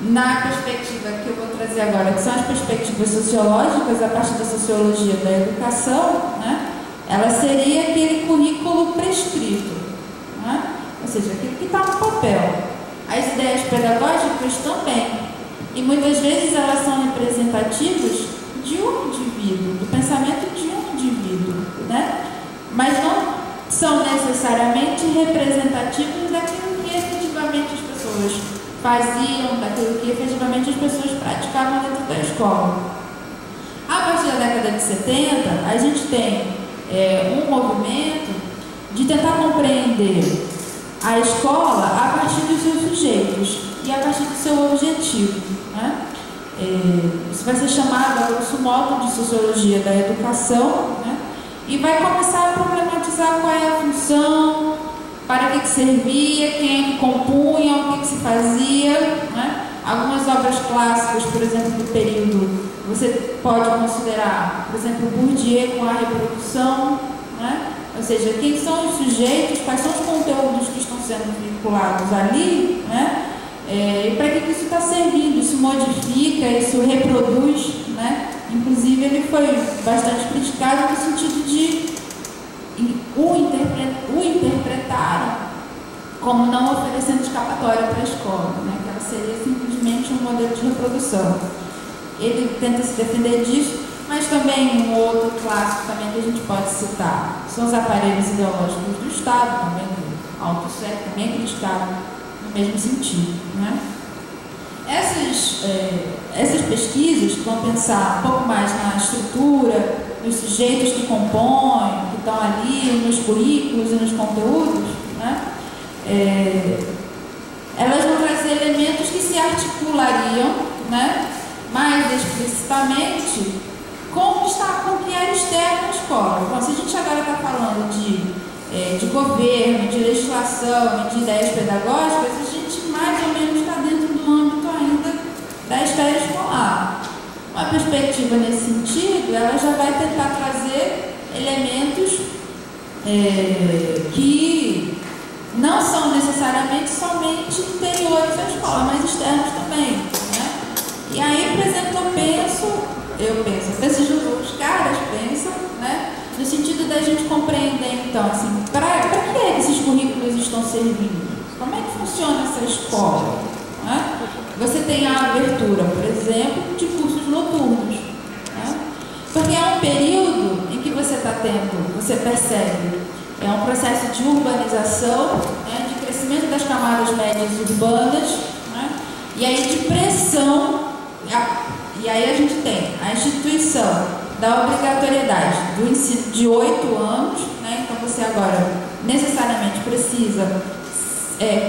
na perspectiva que eu vou trazer agora, que são as perspectivas sociológicas, a partir da sociologia da educação, né, ela seria aquele currículo prescrito, né, ou seja, aquilo que está no papel. As ideias pedagógicas também, e muitas vezes elas são representativas de um indivíduo, do pensamento de um indivíduo, né, mas não são necessariamente representativos daquilo que efetivamente as pessoas faziam, daquilo que efetivamente as pessoas praticavam dentro da escola. A partir da década de 70, a gente tem um movimento de tentar compreender a escola a partir dos seus sujeitos e a partir do seu objetivo, né? Isso vai ser chamado, a grosso modo, de sociologia da educação, né? E vai começar a problematizar qual é a função, para que servia, quem é que compunha, o que se fazia, né? Algumas obras clássicas, por exemplo, do período, você pode considerar, por exemplo, Bourdieu com a reprodução, né? Ou seja, quem são os sujeitos, quais são os conteúdos que estão sendo vinculados ali, né? E para que isso está servindo, isso modifica, isso reproduz, né? Inclusive ele foi bastante criticado no sentido de o interpretar como não oferecendo escapatória para a escola, né? Que ela seria simplesmente um modelo de reprodução. Ele tenta se defender disso, mas também um outro clássico também que a gente pode citar são os aparelhos ideológicos do Estado, também do auto-sé, também é criticado no mesmo sentido, né? Essas pesquisas que vão pensar um pouco mais na estrutura, nos sujeitos que compõem, que estão ali, nos currículos e nos conteúdos, né? Elas vão trazer elementos que se articulariam, né, mais explicitamente com o que era externo à escola. Então, se a gente agora está falando de governo, de legislação e de ideias pedagógicas, a gente mais ou menos está dentro do âmbito ainda da esfera escolar. Uma perspectiva nesse sentido, ela já vai tentar trazer elementos que não são necessariamente somente interiores à escola, mas externos também, né? E aí, por exemplo, eu penso junto, os caras pensam, né, no sentido da gente compreender, então, assim, para que esses currículos estão servindo? Como é que funciona essa escola? Né? Você tem a abertura, por exemplo, de cursos noturnos, né? Porque é um período em que você percebe, é um processo de urbanização, né, de crescimento das camadas médias urbanas, né, e aí de pressão, e aí a gente tem a instituição da obrigatoriedade do ensino de 8 anos, né? Então você agora necessariamente precisa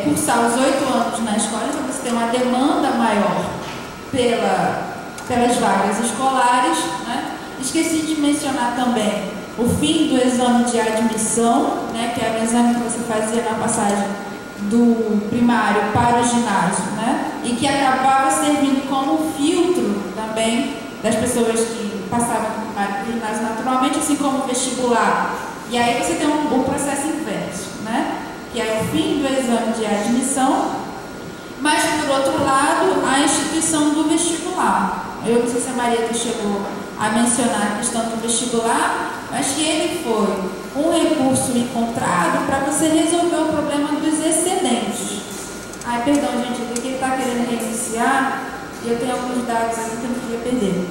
cursar os 8 anos na escola, então você tem uma demanda maior pelas vagas escolares, né? Esqueci de mencionar também o fim do exame de admissão, né? Que era o exame que você fazia na passagem do primário para o ginásio, né? E que acabava servindo como filtro também das pessoas que passavam do primário para o ginásio naturalmente, assim como o vestibular. E aí você tem o processo inverso, né? Que é o fim do exame de admissão, mas, por outro lado, a instituição do vestibular. Eu não sei se a Marieta chegou a mencionar a questão do vestibular, mas que ele foi um recurso encontrado para você resolver o problema dos excedentes. Ai, perdão, gente, aqui ele está querendo reiniciar e eu tenho alguns dados aqui que eu não queria perder.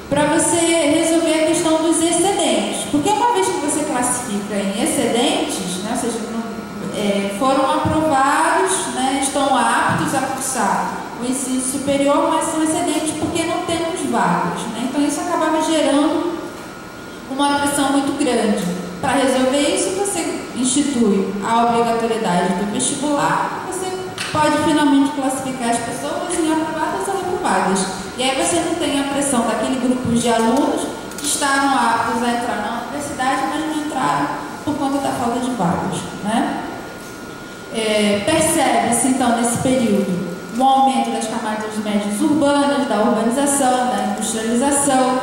Para você resolver a questão dos excedentes, porque uma vez que você classifica em excedentes, né, ou seja, foram aprovados, né, estão aptos a cursar o ensino superior, mas são excedentes porque não temos vagas, né? Então isso acabava gerando uma pressão muito grande. Para resolver isso, você institui a obrigatoriedade do vestibular, você pode finalmente classificar as pessoas em aprovadas ou reprovadas. E aí você não tem a pressão daquele grupo de alunos que estavam aptos a entrar na universidade, mas não entraram por conta da falta de vagas, né? Percebe-se então nesse período o aumento das camadas médias urbanas, da urbanização, da industrialização.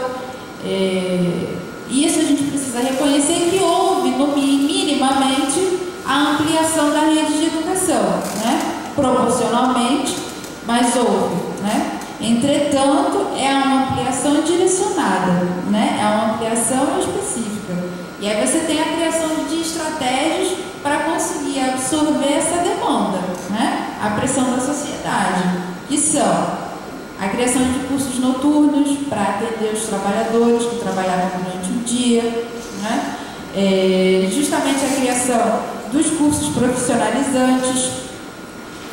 Isso a gente precisa reconhecer que houve, minimamente, a ampliação da rede de educação, né? Proporcionalmente, mas houve, né? Entretanto, é uma ampliação direcionada, né? É uma ampliação específica. E aí você tem a criação de estratégias para conseguir absorver essa demanda, né? A pressão da sociedade, que são a criação de cursos noturnos para atender os trabalhadores que trabalhavam durante o dia, né? Justamente a criação dos cursos profissionalizantes,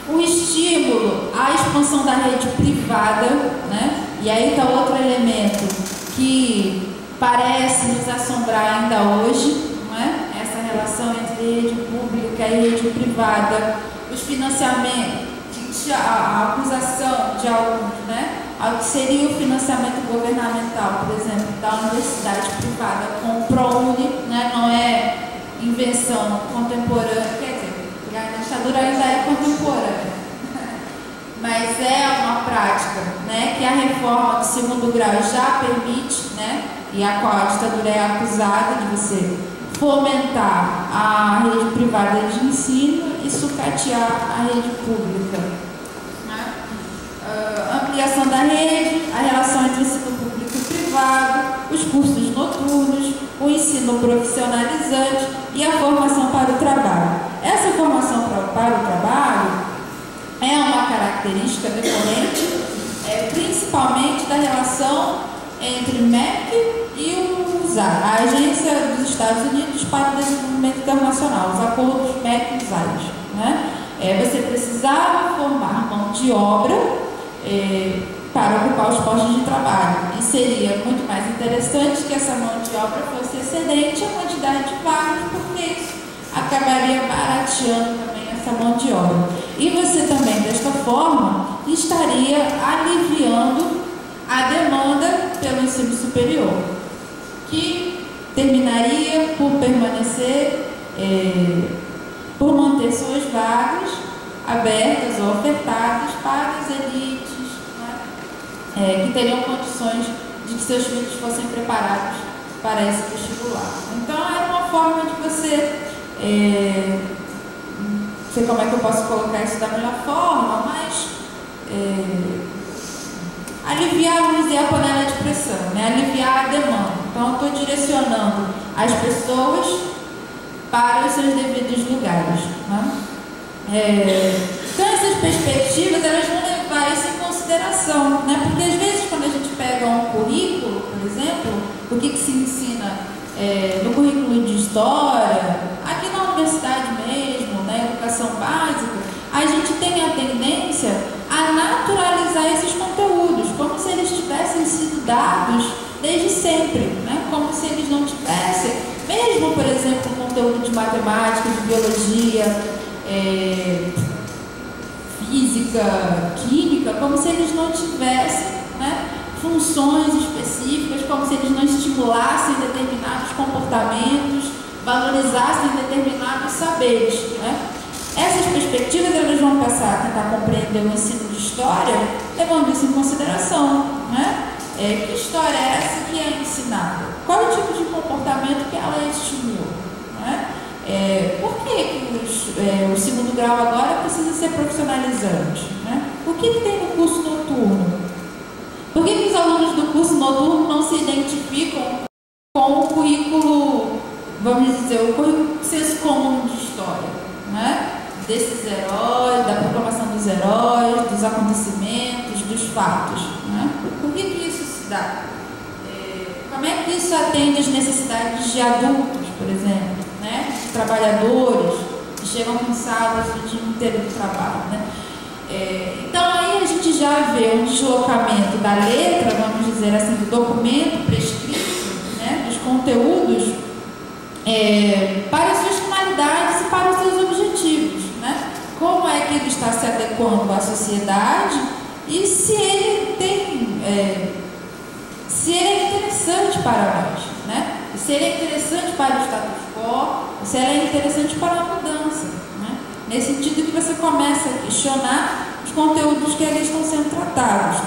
o estímulo à expansão da rede privada, né? E aí está outro elemento que parece nos assombrar ainda hoje, não é? Essa relação entre rede pública e rede privada, os financiamentos, a acusação de alguns, né? Ao que seria o financiamento governamental, por exemplo, da universidade privada com o ProUni, né? Não é invenção contemporânea, quer dizer, a ditadura ainda é contemporânea, mas é uma prática, né? Que a reforma do segundo grau já permite, né? E a qual a ditadura é acusada de você fomentar a rede privada de ensino e sucatear a rede pública. Né? Ampliação da rede, a relação entre ensino público e privado, os cursos noturnos, o ensino profissionalizante e a formação para o trabalho. Essa formação para o trabalho é uma característica decorrente, principalmente da relação entre MEC e o USAID, a Agência dos Estados Unidos para o Desenvolvimento Internacional, os acordos MEC e USAID, né? Você precisava formar mão de obra para ocupar os postos de trabalho, e seria muito mais interessante que essa mão de obra fosse excedente à quantidade de vagas, porque isso acabaria barateando também essa mão de obra. E você também, desta forma, estaria aliviando a demanda pelo ensino superior, que terminaria por permanecer, por manter suas vagas abertas ou ofertadas para as elites, né? Que teriam condições de que seus filhos fossem preparados para esse vestibular. Então, era uma forma de você, não sei como é que eu posso colocar isso da melhor forma, mas aliviar, vamos dizer, a panela de pressão, né? Aliviar a demanda. Então, eu estou direcionando as pessoas para os seus devidos lugares, né? Então, essas perspectivas, elas vão levar isso em consideração, né? Porque, às vezes, quando a gente pega um currículo, por exemplo, o que se ensina no currículo de história, aqui na universidade mesmo, na educação básica, a gente tem a tendência a naturalizar esses conteúdos, como se eles tivessem sido dados desde sempre, matemática, de biologia, física, química, como se eles não tivessem, né, funções específicas, como se eles não estimulassem determinados comportamentos, valorizassem determinados saberes, né? Essas perspectivas elas vão passar a tentar compreender o ensino de história, levando isso em consideração, né? Que história é essa que é ensinada? Qual é o tipo de comportamento que ela estimula, né? Por que o segundo grau agora precisa ser profissionalizante, né? O que tem no curso noturno? Por que os alunos do curso noturno não se identificam com o currículo, vamos dizer, o currículo senso comum de história, né? Desses heróis, da proclamação dos heróis, dos acontecimentos, dos fatos, né? Por que isso se dá? Como é que isso atende às necessidades de adultos, por exemplo, né? De trabalhadores que chegam cansados o dia inteiro do trabalho, né? Então aí a gente já vê um deslocamento da letra, vamos dizer assim, do documento prescrito, né? Dos conteúdos para as suas finalidades e para os seus objetivos, né? Como é que ele está se adequando à sociedade e se ele é interessante para nós, né? Se ele é interessante para o status quo, se ele é interessante para a mudança, né? Nesse sentido que você começa a questionar os conteúdos que ali estão sendo tratados.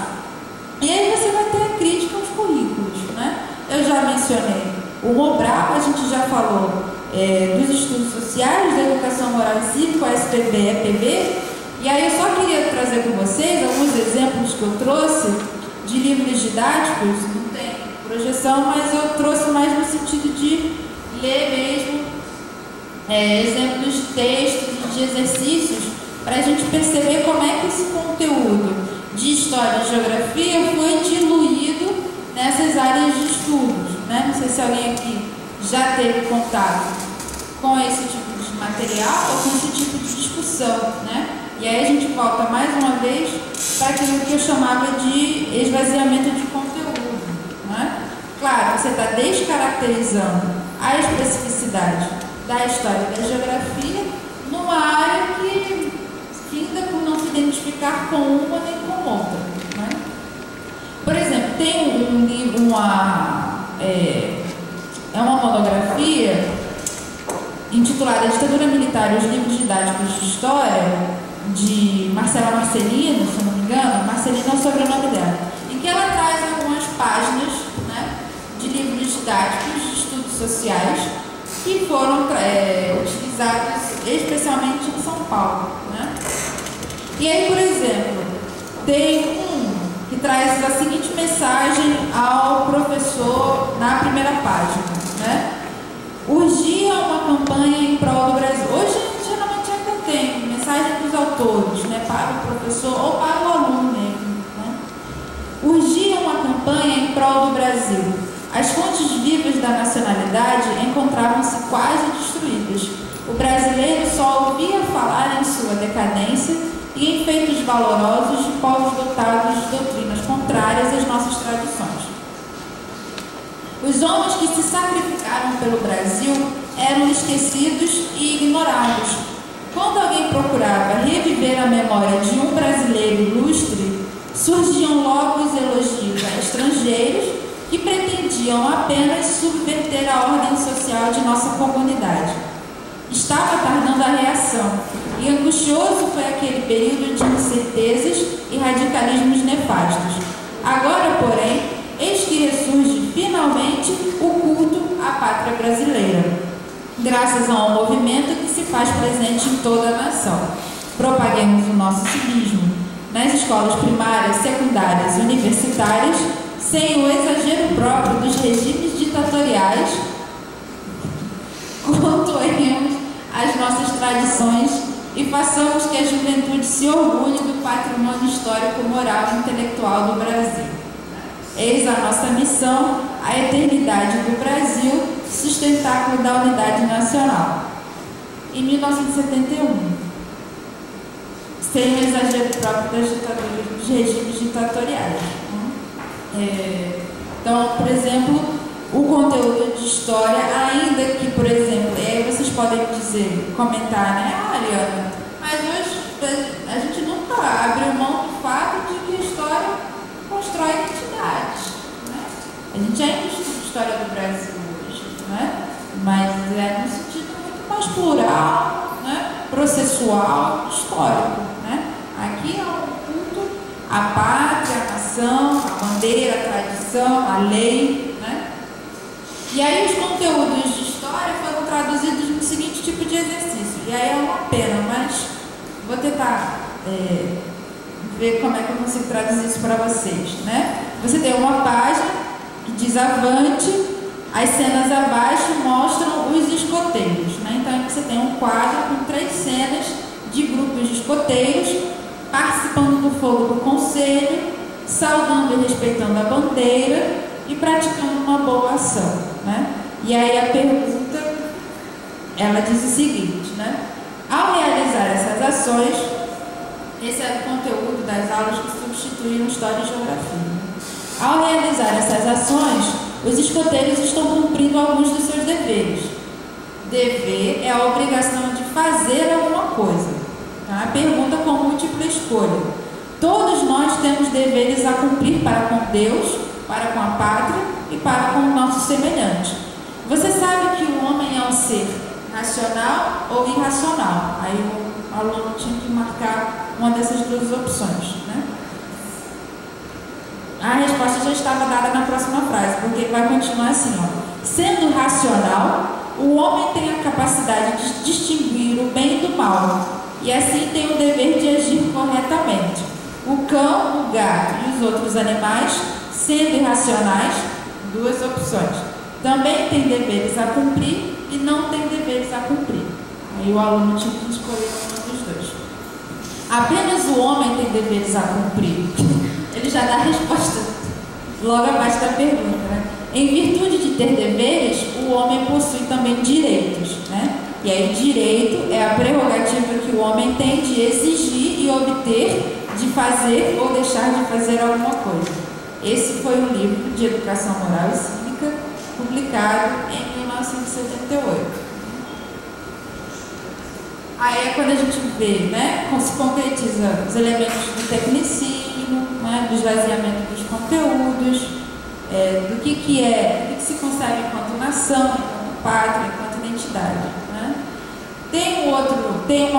E aí você vai ter a crítica aos currículos, né? Eu já mencionei o Mobral, a gente já falou dos estudos sociais, da educação moral e cívica, o SPB e EPB, e aí eu só queria trazer com vocês alguns exemplos que eu trouxe de livros didáticos, não tem projeção, mas eu trouxe mais no sentido de ler mesmo exemplos de textos e de exercícios para a gente perceber como é que esse conteúdo de história e geografia foi diluído nessas áreas de estudos, né? Não sei se alguém aqui já teve contato com esse tipo de material ou com esse tipo de discussão, né? E aí a gente volta mais uma vez para aquilo que eu chamava de esvaziamento de conteúdo, né? Claro, você está descaracterizando a especificidade da história e da geografia numa área que finda por não se identificar com uma nem com outra, né? Por exemplo, tem um livro, uma monografia intitulada Ditadura Militar e os Livros Didáticos de História, de Marcela Marcelino, se não me engano. Marcelino é o sobrenome dela, em que ela traz algumas páginas, né, de livros didáticos de estudos sociais que foram utilizados especialmente em São Paulo, né? E aí, por exemplo, tem um que traz a seguinte mensagem ao professor na primeira página, né? Urgia uma campanha em prol do Brasil. Hoje, geralmente, ainda tem mensagem dos autores, né, para o professor ou para o aluno mesmo, né? Urgia uma campanha em prol do Brasil. As fontes vivas da nacionalidade encontravam-se quase destruídas. O brasileiro só ouvia falar em sua decadência e em feitos valorosos de povos dotados de doutrinas contrárias às nossas tradições. Os homens que se sacrificaram pelo Brasil eram esquecidos e ignorados. Quando alguém procurava reviver a memória de um brasileiro ilustre, surgiam logo os elogios a estrangeiros que pretendiam apenas subverter a ordem social de nossa comunidade. Estava tardando a reação, e angustioso foi aquele período de incertezas e radicalismos nefastos. Agora, porém, eis que ressurge finalmente o culto à pátria brasileira, graças a um movimento que se faz presente em toda a nação. Propaguemos o nosso civismo nas escolas primárias, secundárias e universitárias, sem o exagero próprio dos regimes ditatoriais, cultuemos as nossas tradições e façamos que a juventude se orgulhe do patrimônio histórico, moral e intelectual do Brasil. Eis a nossa missão, a eternidade do Brasil, sustentáculo da unidade nacional. Em 1971, sem o exagero próprio das ditaduras, dos regimes ditatoriais. Então, por exemplo, o conteúdo de história, ainda que, por exemplo, aí vocês podem podem dizer, comentar, né? Ah, Ariana, mas hoje a gente nunca abriu mão do fato de que a história constrói identidades, né? A gente ainda estuda a história do Brasil hoje, né? Mas é no sentido muito mais plural, né? Processual, histórico, né? Aqui é um culto à pátria, à nação, à bandeira, à tradição, à lei, né? E aí os conteúdos de história foram traduzidos no seguinte tipo de exercício. E aí é uma pena, mas vou tentar ver como é que eu consigo traduzir isso para vocês, né? Você tem uma página que diz avante, as cenas abaixo mostram os escoteiros, né? Então você tem um quadro com 3 cenas de grupos de escoteiros participando do fogo do conselho, saudando e respeitando a bandeira e praticando uma boa ação, né? E aí a pergunta, ela diz o seguinte, né? Ao realizar essas ações, esse é o conteúdo das aulas que substituíram História e Geografia. Ao realizar essas ações, os escoteiros estão cumprindo alguns dos seus deveres. Dever é a obrigação de fazer alguma coisa. Tá? Pergunta com múltipla escolha. Todos nós temos deveres a cumprir para com Deus, para com a pátria e para com o nosso semelhante. Você sabe que o homem é um ser racional ou irracional? Aí o aluno tinha que marcar uma dessas 2 opções, né? A resposta já estava dada na próxima frase, porque vai continuar assim, ó. Sendo racional, o homem tem a capacidade de distinguir o bem do mal e assim tem o dever de agir corretamente. O cão, o gato e os outros animais, sendo irracionais, 2 opções. Também tem deveres a cumprir e não tem deveres a cumprir. Aí o aluno tinha que escolher um dos 2. Apenas o homem tem deveres a cumprir. Ele já dá a resposta logo abaixo da pergunta, né? Em virtude de ter deveres, o homem possui também direitos, né? E aí direito é a prerrogativa que o homem tem de exigir e obter, de fazer ou deixar de fazer alguma coisa. Esse foi um livro de educação moral e cívica, publicado em 1978. Aí é quando a gente vê, né, como se concretiza os elementos do tecnicismo, né, do esvaziamento dos conteúdos, do que se concebe enquanto nação, enquanto pátria, enquanto identidade, né? Tem uma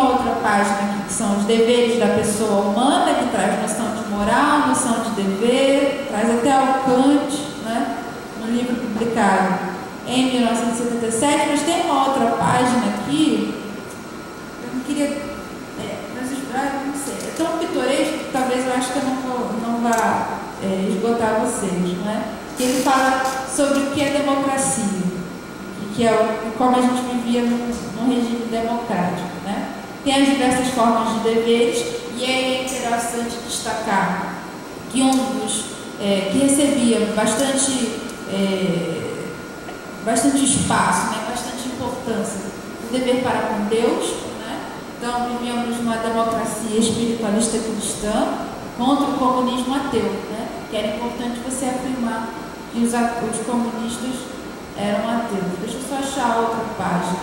outra página aqui que são os deveres da pessoa humana, que traz noção de moral, noção de dever, traz até o Kant, né, no livro publicado em 1977, mas tem uma outra página aqui, eu não queria, mas não sei, é tão pitoresco que talvez eu acho que eu não vá esgotar vocês, né? Que ele fala sobre o que é democracia, que é como a gente vivia num regime democrático, né? Tem as diversas formas de deveres, e aí é interessante destacar que um dos que recebia bastante espaço, né? Bastante importância, o dever para com Deus, né? Então vivíamos numa democracia espiritualista cristã contra o comunismo ateu, né? Que era importante você afirmar que os comunistas eram ateus. Deixa eu só achar outra página.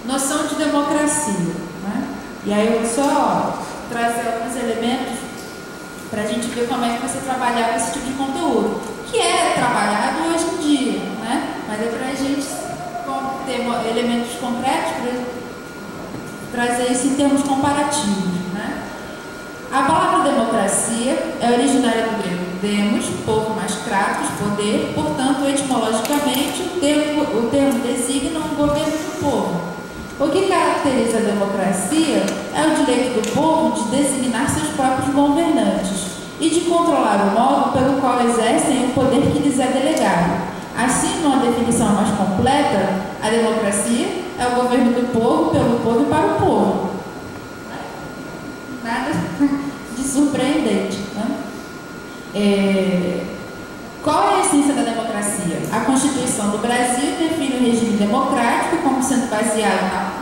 Noção de democracia, né? E aí eu vou só trazer alguns elementos para a gente ver como é que você trabalhar com esse tipo de conteúdo, que é trabalhado hoje em dia, né? Mas é para a gente ter elementos concretos para trazer isso em termos comparativos, né? A palavra democracia é originária do grego demos, povo mais kratos, poder, portanto, etimologicamente, o termo designa um governo do povo. O que caracteriza a democracia é o direito do povo de designar seus próprios governantes e de controlar o modo pelo qual exercem o poder que lhes é delegado. Assim, numa definição mais completa, a democracia é o governo do povo, pelo povo e para o povo. Nada de surpreendente, né? Qual é a essência da democracia? A Constituição do Brasil define o regime democrático como sendo baseado na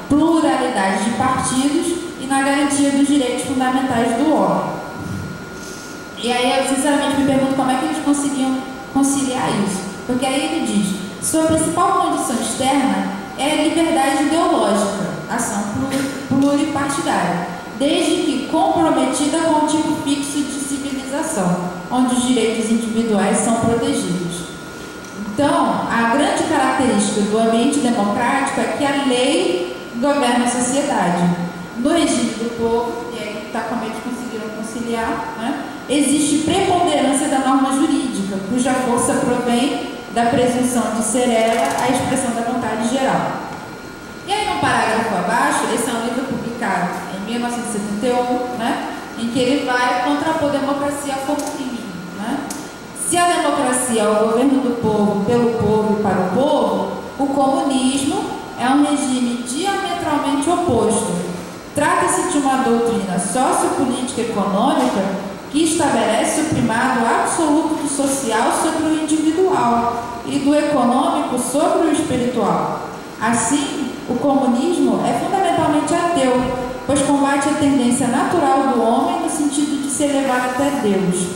pluralidade de partidos e na garantia dos direitos fundamentais do homem. E aí eu sinceramente me pergunto como é que eles conseguiam conciliar isso. Porque aí ele diz: sua principal condição partidária, desde que comprometida com um tipo fixo de civilização, onde os direitos individuais são protegidos. Então, a grande característica do ambiente democrático é que a lei governa a sociedade. No regime do povo, e aí como eles conseguiram conciliar, né, existe preponderância da norma jurídica, cuja força provém da presunção de ser ela a expressão da vontade geral. E aí, no parágrafo abaixo, esse é um livro publicado em 1971, né, em que ele vai contrapor democracia ao comunismo. Né? Se a democracia é o governo do povo, pelo povo e para o povo, o comunismo é um regime diametralmente oposto. Trata-se de uma doutrina sociopolítica e econômica que estabelece o primado absoluto do social sobre o individual e do econômico sobre o espiritual. Assim, o comunismo é fundamentalmente ateu, pois combate a tendência natural do homem no sentido de se elevar até Deus.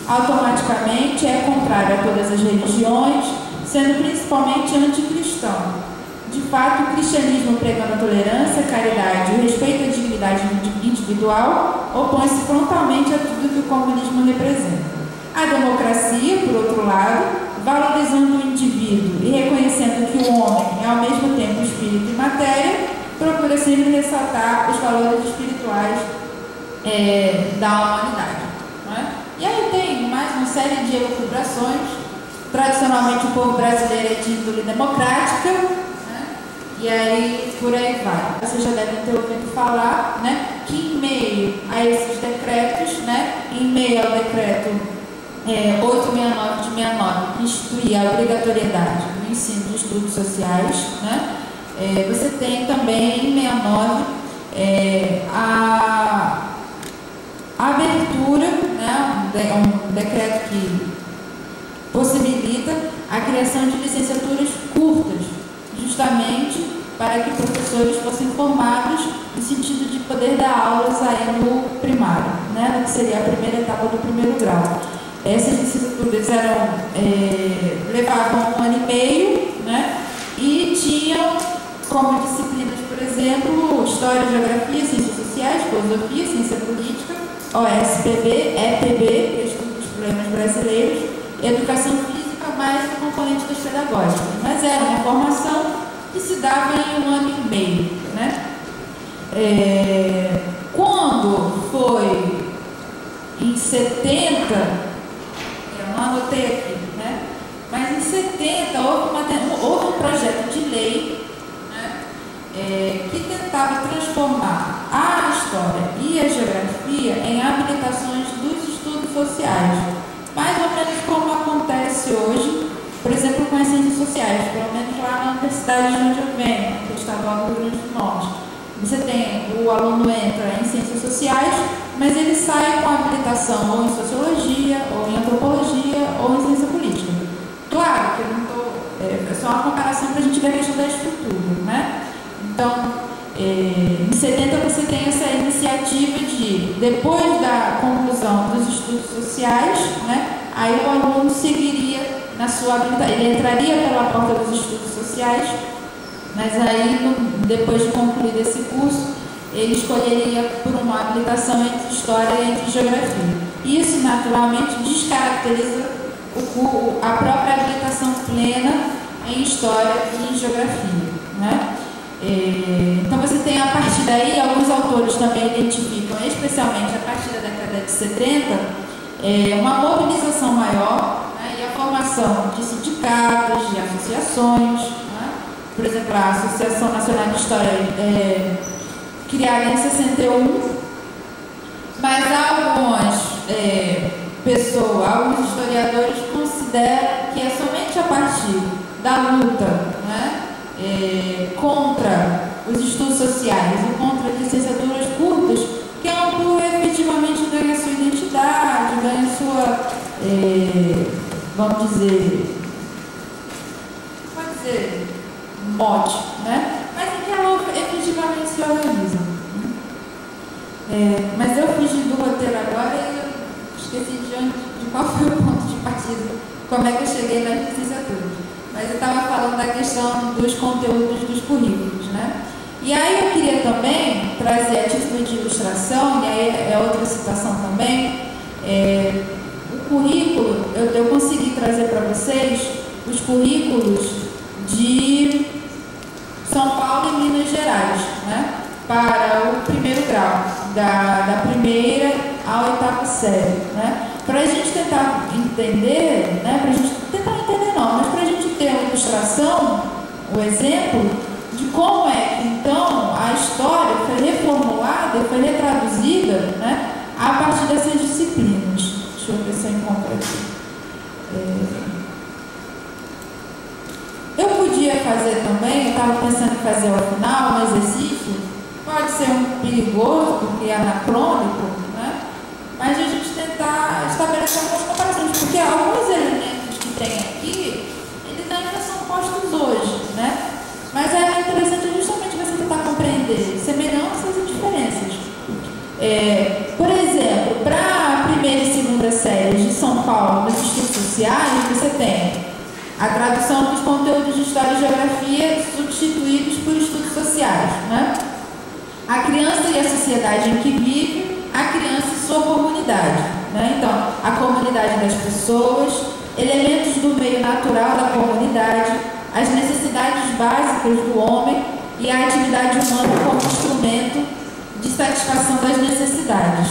Automaticamente é contrário a todas as religiões, sendo principalmente anticristão. De fato, o cristianismo, pregando a tolerância, a caridade e o respeito à dignidade individual, opõe-se frontalmente a tudo que o comunismo representa. A democracia, por outro lado, valorizando o indivíduo e reconhecendo que o homem é ao mesmo tempo espírito e matéria, procura sempre ressaltar os valores espirituais da humanidade. Não é? E aí tem mais uma série de elucubrações. Tradicionalmente o povo brasileiro é de índole democrática, né? E aí por aí vai. Vocês já devem ter ouvido falar, né, que em meio a esses decretos, né, em meio ao decreto 869 de 69, que instituía a obrigatoriedade do ensino de estudos sociais, né, você tem também em 69 a abertura, né, um decreto que possibilita a criação de licenciaturas curtas, justamente para que professores fossem formados no sentido de poder dar aulas aí no primário, né, que seria a primeira etapa do primeiro grau. Essas licenciaturas levavam 1 ano e meio, né, e tinham como disciplinas, por exemplo, História, Geografia, Ciências Sociais, Filosofia, Ciência Política, OSPB, EPB, que é Estudo dos Problemas Brasileiros, Educação Física, mais o componente das pedagógicas. Mas era uma formação que se dava em 1 ano e meio. Né? Quando foi em 70, eu não anotei aqui, né? Mas em 70 houve um projeto de lei, né, que tentava transformar a história e a geografia em habilitações dos estudos sociais, mais ou menos como acontece hoje, por exemplo, com as ciências sociais, pelo menos lá na universidade de onde eu venho, que é estadual do Rio Grande do Norte. Você tem, o aluno entra em ciências sociais, mas ele sai com habilitação ou em sociologia, ou em antropologia, ou em ciência política. Claro que eu não estou... É só uma comparação para a gente ver a questão da estrutura, né? Então, em 70 você tem essa iniciativa de, depois da conclusão dos estudos sociais, né, aí o aluno seguiria na sua habilitação, ele entraria pela porta dos estudos sociais, mas aí, depois de concluir esse curso, ele escolheria por uma habilitação entre História e entre Geografia. Isso, naturalmente, descaracteriza a própria habilitação plena em História e em Geografia, né? Então você tem, a partir daí, alguns autores também identificam, especialmente a partir da década de 70, uma mobilização maior, né, e a formação de sindicatos, de associações, né? Por exemplo, a Associação Nacional de História, criada em 61, mas alguns alguns historiadores consideram que é somente a partir da luta, né, contra os estudos sociais e contra as licenciaturas curtas que a AMPU efetivamente ganha sua identidade, ganha sua, vamos dizer, mote, né? Mas em que ela efetivamente se organiza. Mas eu fugi do roteiro agora e eu esqueci de qual foi o ponto de partida, como é que eu cheguei nas licenciaturas. Mas eu estava falando da questão dos conteúdos dos currículos, né? E aí eu queria também trazer a título de ilustração, e aí é outra citação também, o currículo, eu consegui trazer para vocês os currículos de São Paulo e Minas Gerais, né, para o primeiro grau, da primeira à oitava série, né, para a gente tentar entender, né, para a gente tentar entender não, mas para a gente ter uma ilustração, um exemplo de como é que então a história foi reformulada e foi retraduzida, né, a partir dessas disciplinas. Deixa eu ver se eu encontro aqui. Eu podia fazer também, eu estava pensando em fazer ao final um exercício, pode ser um perigoso, porque é anacrônico, né? Mas a gente tentar estabelecer algumas comparações, porque alguns elementos que tem aqui, eles ainda são postos hoje, né? Mas é interessante justamente você tentar compreender semelhanças e diferenças. Por exemplo, para a primeira e segunda séries de São Paulo nos estudos sociais, você tem a tradução dos conteúdos de História e Geografia substituídos por estudos sociais, né? A criança e a sociedade em que vive, a criança e sua comunidade, né? Então, a comunidade das pessoas, elementos do meio natural da comunidade, as necessidades básicas do homem e a atividade humana como instrumento de satisfação das necessidades.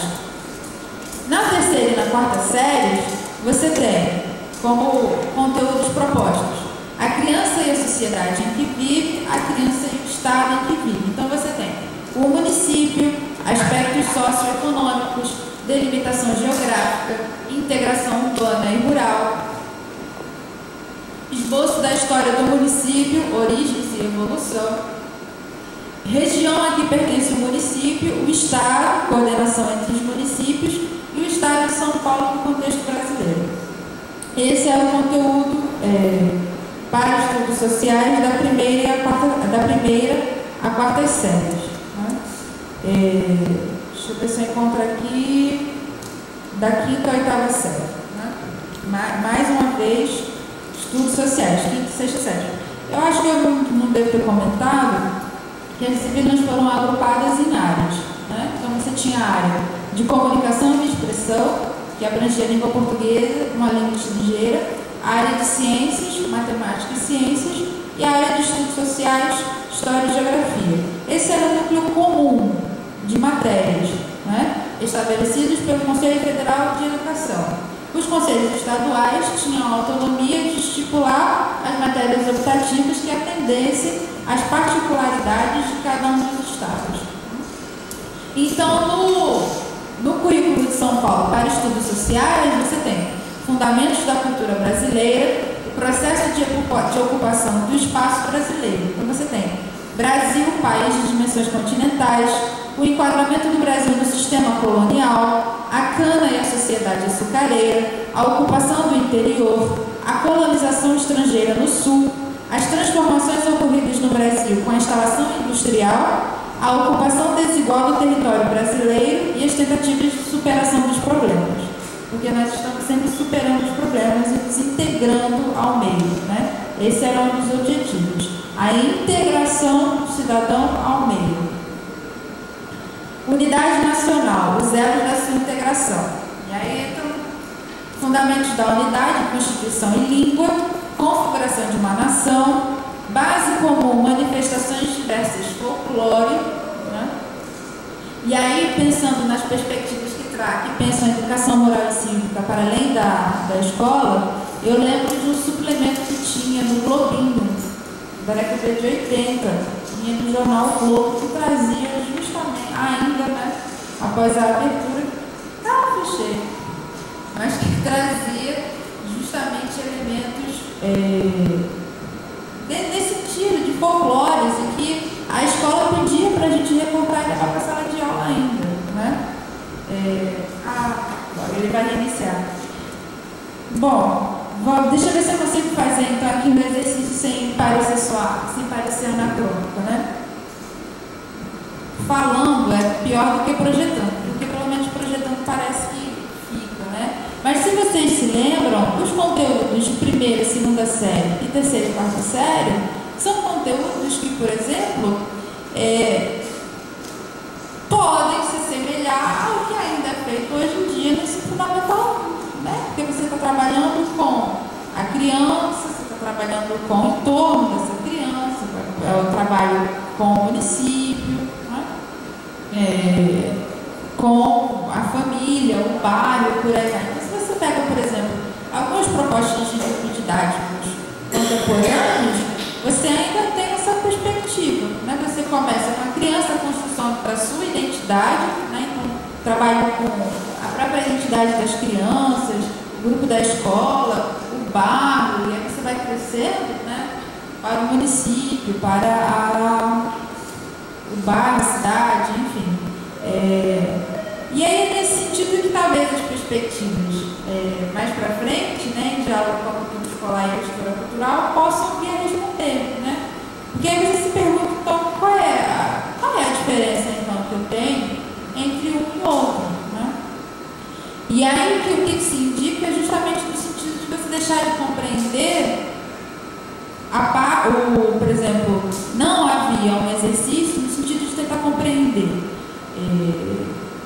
Na terceira e na quarta série, você tem como conteúdos propostos a criança e a sociedade em que vive, a criança e o estado em que vive. Então você tem o município, aspectos socioeconômicos, delimitação geográfica, integração urbana e rural, esboço da história do município, origens e evolução, região a que pertence o município, o estado, coordenação entre os municípios e o estado de São Paulo no contexto brasileiro. Esse é o conteúdo para estudos sociais da primeira à quarta séries. Né? Deixa eu ver se eu encontro aqui da quinta à oitava série. Né? Mais uma vez, estudos sociais, quinta, sexta e sétima. Eu acho que eu não devo ter comentado que as disciplinas foram agrupadas em áreas. Né? Então você tinha a área de comunicação e de expressão, que abrangia a língua portuguesa, uma língua estrangeira, a área de ciências, matemática e ciências, e a área de estudos sociais, história e geografia. Esse era o núcleo comum de matérias, né, estabelecidos pelo Conselho Federal de Educação. Os conselhos estaduais tinham a autonomia de estipular as matérias optativas que atendessem às particularidades de cada um dos estados. Então, no currículo de São Paulo para estudos sociais, você tem fundamentos da cultura brasileira, o processo de ocupação do espaço brasileiro. Então você tem Brasil, país de dimensões continentais, o enquadramento do Brasil no sistema colonial, a cana e a sociedade açucareira, a ocupação do interior, a colonização estrangeira no sul, as transformações ocorridas no Brasil com a instalação industrial, a ocupação desigual do território brasileiro e as tentativas de superação dos problemas. Porque nós estamos sempre superando os problemas e nos integrando ao meio, né? Esse era um dos objetivos. A integração do cidadão ao meio. Unidade nacional, os elos da sua integração. E aí entram fundamentos da unidade, constituição e língua, configuração de uma nação, base comum, manifestações diversas, folclore, né? E aí, pensando nas perspectivas que pensam a educação moral e cívica para além da escola, eu lembro de um suplemento que tinha no Globinho, da década de 80, tinha no jornal o Globo, que trazia justamente, ainda, né, após a abertura, fechei, mas que trazia justamente elementos nesse sentido de folclores e que a escola pedia para a gente recortar e levar para a sala de aula ainda, né? Agora ele vai reiniciar. Bom, deixa eu ver se eu consigo fazer então aqui um exercício sem parecer suave, sem parecer anacrônico, né? Falando é pior do que projetando, porque pelo menos projetando parece que fica, né? Mas se vocês se lembram, os conteúdos de primeira, segunda série e terceira e quarta série são conteúdos que, por exemplo, podem se assemelhar ao que ainda é feito hoje em dia no ensino fundamental 1, né? Porque você está trabalhando com a criança, você está trabalhando com o entorno dessa criança, é o trabalho com o município, né? Com a família, o bairro, por aí vai. Então, se você pega, por exemplo, algumas propostas de livros didáticos contemporâneos, você ainda tem essa perspectiva, né? Você começa com a criança, a construção da sua identidade, né? Então, trabalho com a própria identidade das crianças, o grupo da escola, o bairro, e aí você vai crescendo, né? Para o município, para o bairro, a cidade, enfim. E aí é nesse sentido que talvez as perspectivas mais para frente, né, em diálogo com a cultura escolar e a história cultural, possam vir a responder, né? Porque aí você se pergunta, então, qual é a diferença, então, que eu tenho entre um e outro, né? E aí o que se indica é justamente no sentido de você deixar de compreender, por exemplo, não havia um exercício no sentido de tentar compreender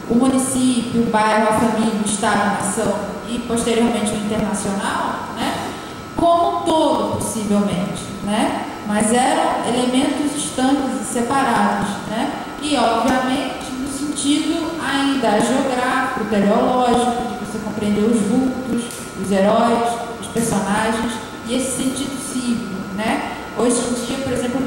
o município, o bairro, a família, o Estado, a nação e posteriormente o internacional, né, como um todo, possivelmente, né, mas eram elementos estanques e separados, né, e obviamente no sentido ainda geográfico, teleológico, de você compreender os vultos, os heróis, os personagens e esse sentido cívico, né. Hoje em dia, por exemplo,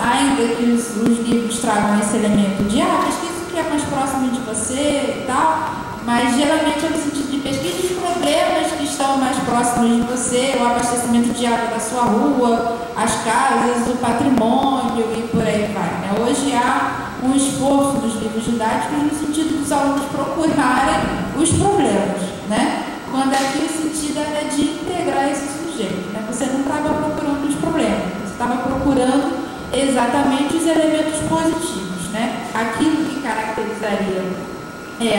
ainda que os livros tragam esse elemento de pesquisa que é mais próximo de você e tal, mas geralmente é no sentido de pesquisa dos problemas que estão mais próximos de você, o abastecimento de água da sua rua, as casas, o patrimônio e por aí vai, né? Hoje há um esforço dos livros didáticos no sentido dos alunos procurarem os problemas, né? Quando aqui o sentido é de integrar esse sujeito, né? Você não estava procurando os problemas, você estava procurando exatamente os elementos positivos, né? Aquilo que caracterizaria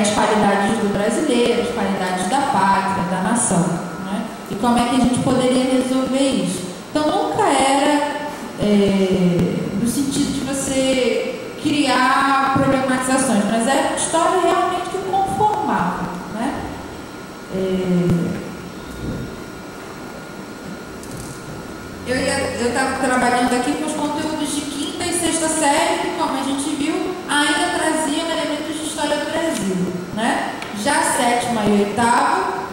as qualidades do brasileiro, as qualidades da pátria, da nação, né? E como é que a gente poderia resolver isso? Então nunca era no sentido de você criar problematizações, mas era uma história realmente que conformava, né? Eu estava trabalhando aqui com os conteúdos de quinta e sexta série, que, como a gente viu, ainda traziam elementos de história do Brasil, né? Já a sétima e oitava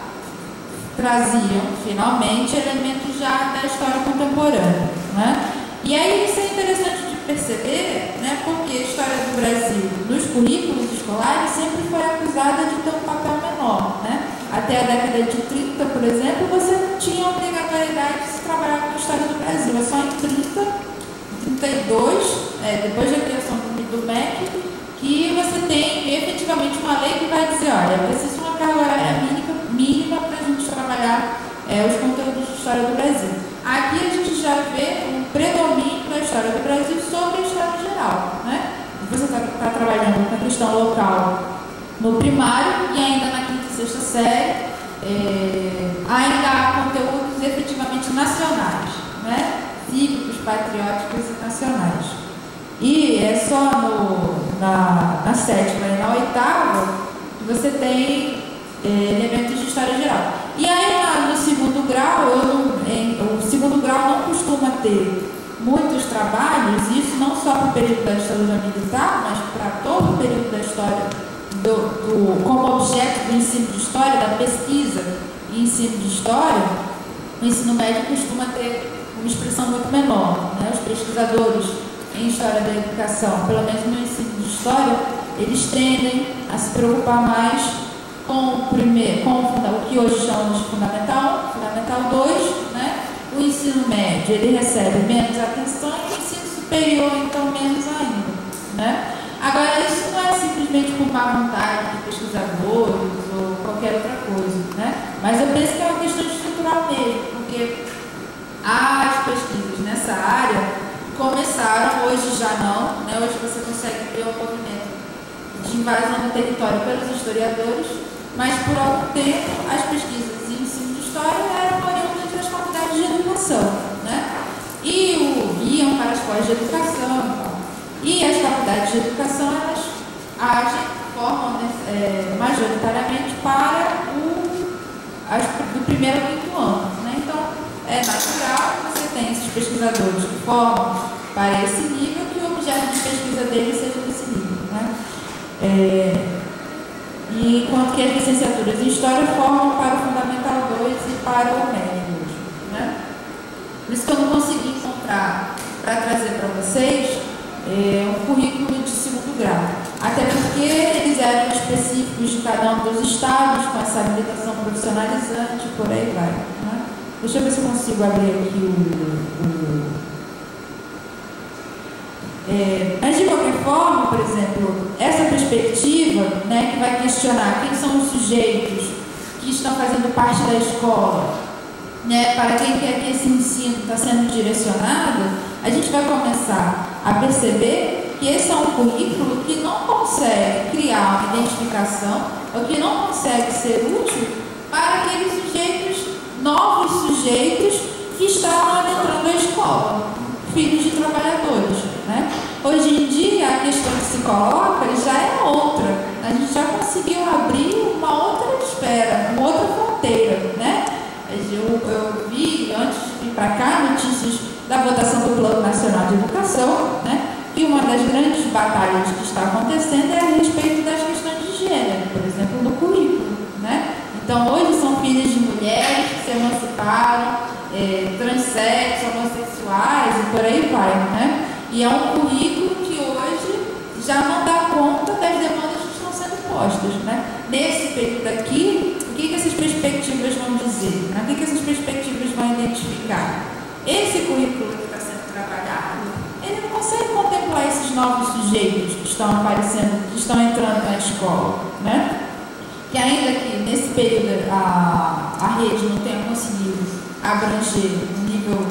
traziam, finalmente, elementos já da história contemporânea, né? E aí isso é interessante de perceber, né? Porque a história do Brasil, nos currículos escolares, sempre foi acusada de ter um papel menor, né? Até a década de 30, por exemplo, você não tinha obrigatoriedade de se trabalhar com a história do Brasil. É só em 32, depois da criação do MEC, que você tem efetivamente uma lei que vai dizer, olha, precisa uma carga horária mínima para a gente trabalhar os conteúdos de história do Brasil. Aqui a gente já vê um predomínio da história do Brasil sobre a história geral, né? Você está trabalhando com a questão local no primário e ainda na quinta e sexta série, ainda há conteúdos efetivamente nacionais, né? Cívicos, patrióticos e nacionais. E é só na sétima e na oitava que você tem elementos de história geral. E aí no segundo grau, o segundo grau não costuma ter muitos trabalhos, isso não só para o período da ditadura militar, mas para todo o período da história, como objeto do ensino de história, da pesquisa e ensino de história. O ensino médio costuma ter uma expressão muito menor, né? Os pesquisadores em história da educação, pelo menos no ensino de história, eles tendem a se preocupar mais com o que hoje chamamos de Fundamental 1, Fundamental 2, né? O ensino médio, ele recebe menos atenção e o ensino superior, então, menos ainda, né? Agora, isso não é simplesmente por má vontade de pesquisadores ou qualquer outra coisa, né? Mas eu penso que é uma questão estrutural mesmo, porque as pesquisas nessa área começaram, hoje já não, né? Hoje você consegue ver um movimento de invasão do território pelos historiadores, mas por algum tempo as pesquisas em ensino de história eram oriundas das faculdades de educação, né? E iam para as pós de educação e tal. E as faculdades de educação, elas formam majoritariamente para do primeiro ao quinto ano, né? Então, é natural que você tenha esses pesquisadores que formam para esse nível, que o objeto de pesquisa deles seja desse nível, né? E enquanto que as licenciaturas em História formam para o Fundamental 2 e para o médio, né? Por isso que eu não consegui encontrar para trazer para vocês um currículo de segundo grau. Até porque eles eram específicos de cada um dos estados, com essa habilitação profissionalizante, por aí vai, né? Deixa eu ver se eu consigo abrir aqui mas de qualquer forma, por exemplo, essa perspectiva, né, que vai questionar quem são os sujeitos que estão fazendo parte da escola, né, para quem quer que esse ensino está sendo direcionado, a gente vai começar a perceber que esse é um currículo que não consegue criar uma identificação, ou que não consegue ser útil para aqueles sujeitos, novos sujeitos que estão adentrando a escola, filhos de trabalhadores, né? Hoje em dia, a questão que se coloca já é outra. A gente já conseguiu abrir uma outra esfera, uma outra fronteira, né? Eu vi, antes de vir para cá, notícias da votação do Plano Nacional de Educação, né? E uma das grandes batalhas que está acontecendo é a respeito das questões de gênero, por exemplo, no currículo, né? Então, hoje são filhas de mulheres que se emanciparam, transexo, homossexuais e por aí vai, né? E é um currículo que hoje já não dá conta das demandas que estão sendo postas, né? Nesse período aqui, o que essas perspectivas vão dizer? Né? O que essas perspectivas vão identificar? Esse currículo que está sendo trabalhado, ele não consegue contemplar esses novos sujeitos que estão aparecendo, que estão entrando na escola, né? Que ainda que nesse período a rede não tenha conseguido abranger um nível,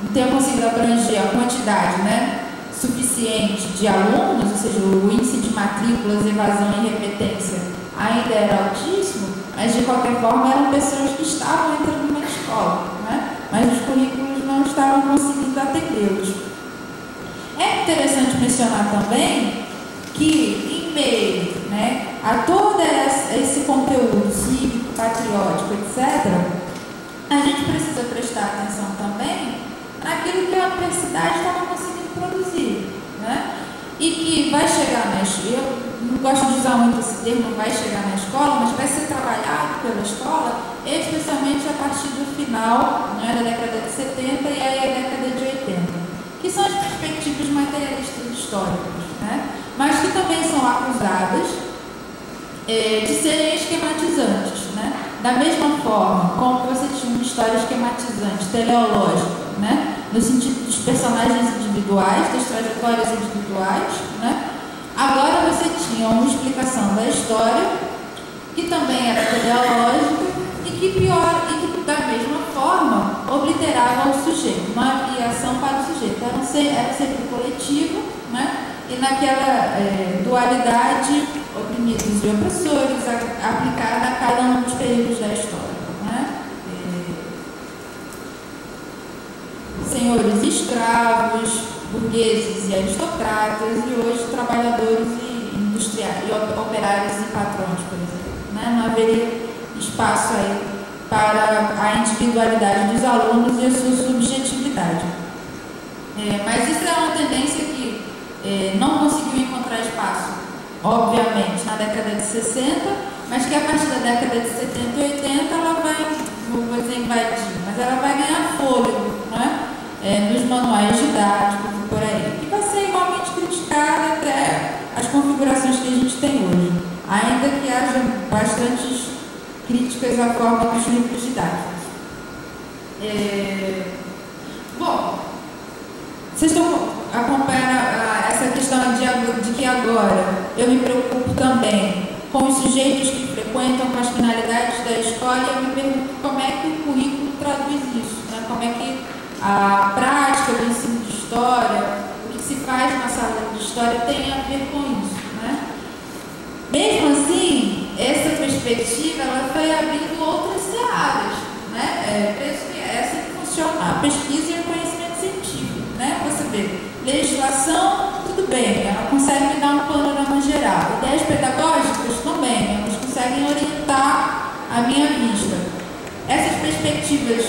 não tenha conseguido abranger a quantidade, né, suficiente de alunos, ou seja, o índice de matrículas, evasão e repetência ainda era altíssimo, mas de qualquer forma eram pessoas que estavam entrando na escola, né, mas os currículos não estavam conseguindo atendê-los. É interessante mencionar também que, em meio, né, a todo esse conteúdo cívico, patriótico, etc., a gente precisa prestar atenção também naquilo que a universidade estava conseguindo produzir, né? E que vai chegar na escola, eu não gosto de usar muito esse termo, vai chegar na escola, mas vai ser trabalhado pela escola, especialmente a partir do final, né, da década de 70 e aí a década de 80, que são as perspectivas materialistas históricas, né? Mas que também são acusadas de serem esquematizantes, né? Da mesma forma como você tinha uma história esquematizante, teleológica, né? No sentido dos personagens individuais, das trajetórias individuais, né? Agora você tinha uma explicação da história que também era teleológica e que da mesma forma obliterava o sujeito, não havia ação para o sujeito, era sempre coletivo, né? E naquela dualidade, oprimidos e opressores, aplicada a cada um dos períodos da história, né? Senhores escravos, burgueses e aristocratas, e hoje trabalhadores e industriais, e operários e patrões, por exemplo, né? Não haveria espaço aí para a individualidade dos alunos e a sua subjetividade. Mas isso é uma tendência que não conseguiu encontrar espaço, obviamente, na década de 60, mas que a partir da década de 70 e 80 ela vai, não vou dizer invadir, mas ela vai ganhar fôlego, né? Nos manuais didáticos e por aí, que vai ser igualmente criticada até as configurações que a gente tem hoje, ainda que haja bastantes críticas à forma dos livros didáticos. Bom, vocês estão acompanhando essa questão de que agora eu me preocupo também com os sujeitos que frequentam, com as finalidades da escola, e eu me pergunto como é que o currículo traduz isso, né? Como é que a prática do ensino de história, o que se faz na sala de história tem a ver com isso, né? Mesmo assim, essa perspectiva ela foi abrindo outras searas, né? Penso que é assim que funciona a pesquisa e o conhecimento científico. bem, ela consegue me dar um panorama geral. Ideias pedagógicas também, elas conseguem orientar a minha vista. Essas perspectivas,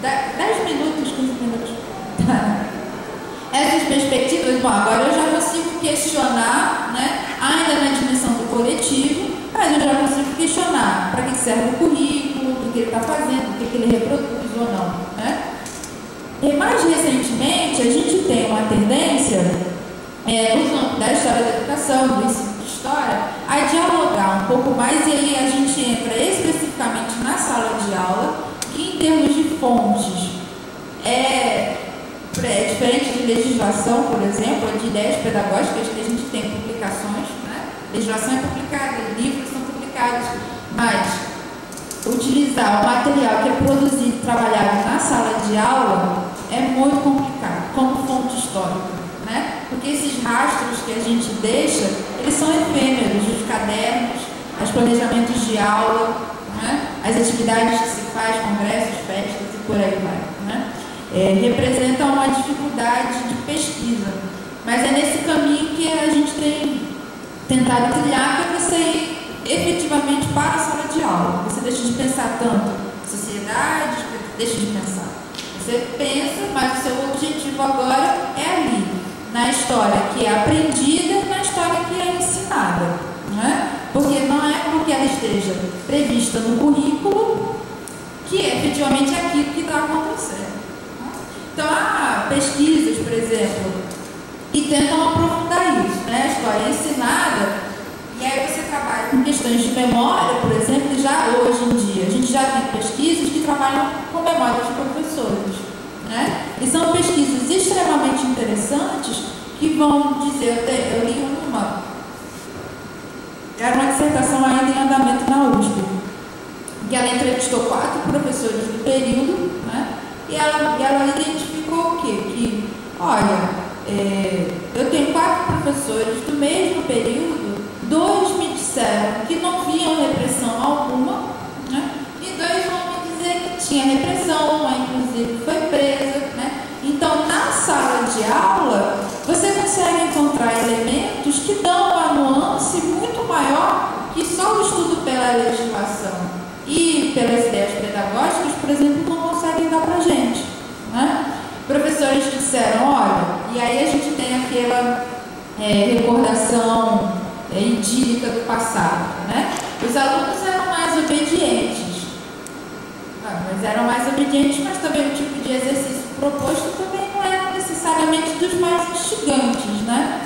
10 minutos, 15 minutos. Essas perspectivas, bom, agora eu já consigo questionar, né, ainda na dimensão do coletivo, mas eu já consigo questionar para que serve o currículo, do que ele está fazendo, do que ele reproduz ou não, né? E mais recentemente, a gente tem uma tendência, no campo da história da educação, do ensino de história, a dialogar um pouco mais, e aí a gente entra especificamente na sala de aula, que em termos de fontes é diferente de legislação, por exemplo, ou de ideias pedagógicas, que a gente tem publicações, né? Legislação é publicada, livros são publicados, mas utilizar o material que é produzido e trabalhado na sala de aula é muito complicado, como fonte histórica, né? Porque esses rastros que a gente deixa, eles são efêmeros, os cadernos, os planejamentos de aula, né? As atividades que se faz, congressos, festas e por aí vai, né? Representam uma dificuldade de pesquisa, mas é nesse caminho que a gente tem tentado trilhar, que é você ir efetivamente para a sala de aula. Você deixa de pensar tanto sociedade, deixa de pensar. Você pensa, mas o seu objetivo agora é ali, na história que é aprendida e na história que é ensinada, né? Porque não é porque ela esteja prevista no currículo que é efetivamente aquilo que está acontecendo. Então, há pesquisas, por exemplo, que tentam aprofundar isso, né? A história é ensinada, e aí você trabalha com questões de memória, por exemplo, e já hoje em dia, a gente já tem pesquisas que trabalham com memória de professores, né? E são pesquisas extremamente interessantes que vão dizer, eu li uma, era uma dissertação ainda em andamento na USP, que ela entrevistou 4 professores do período, né? E ela identificou o quê? Que, olha, eu tenho 4 professores do mesmo período, 2 me disseram que não viam repressão alguma, né? E 2 vão me dizer que tinha repressão, uma inclusive foi presa, né? Então, na sala de aula, você consegue encontrar elementos que dão uma nuance muito maior que só o estudo pela legislação e pelas ideias pedagógicas, por exemplo, não conseguem dar para a gente, né? Professores que disseram, olha, e aí a gente tem aquela recordação idílica do passado, né? Os alunos eram mais obedientes, mas eram mais obedientes, mas também o tipo de exercício proposto também não era necessariamente dos mais instigantes, né?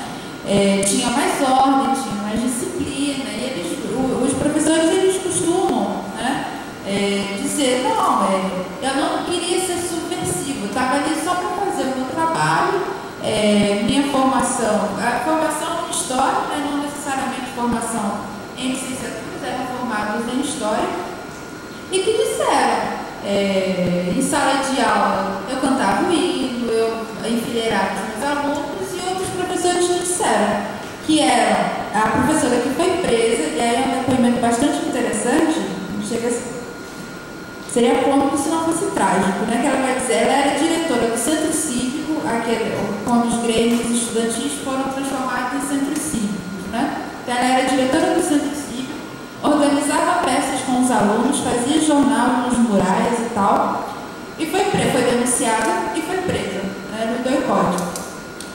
Tinha mais ordem, tinha mais disciplina, e os professores, eles costumam, né, dizer, não, eu não queria ser subversivo, estava ali só para fazer o meu trabalho, minha formação, a formação em história, né, não necessariamente formação em licenciaturas, eram formados em história, e que disseram, em sala de aula eu cantava o hino, eu enfileirava os meus alunos, e outros professores que disseram que era a professora que foi presa, e aí é um depoimento bastante interessante, chega a ser, seria cômico se não fosse trágico, né? Que ela vai dizer, ela era diretora do centro cívico, quando os grêmios estudantis foram transformados em centros cívicos, né? Então ela era diretora do centro cívico, organizava peças com os alunos, fazia jornal nos murais e tal, e foi denunciada e foi presa, né, no doicode.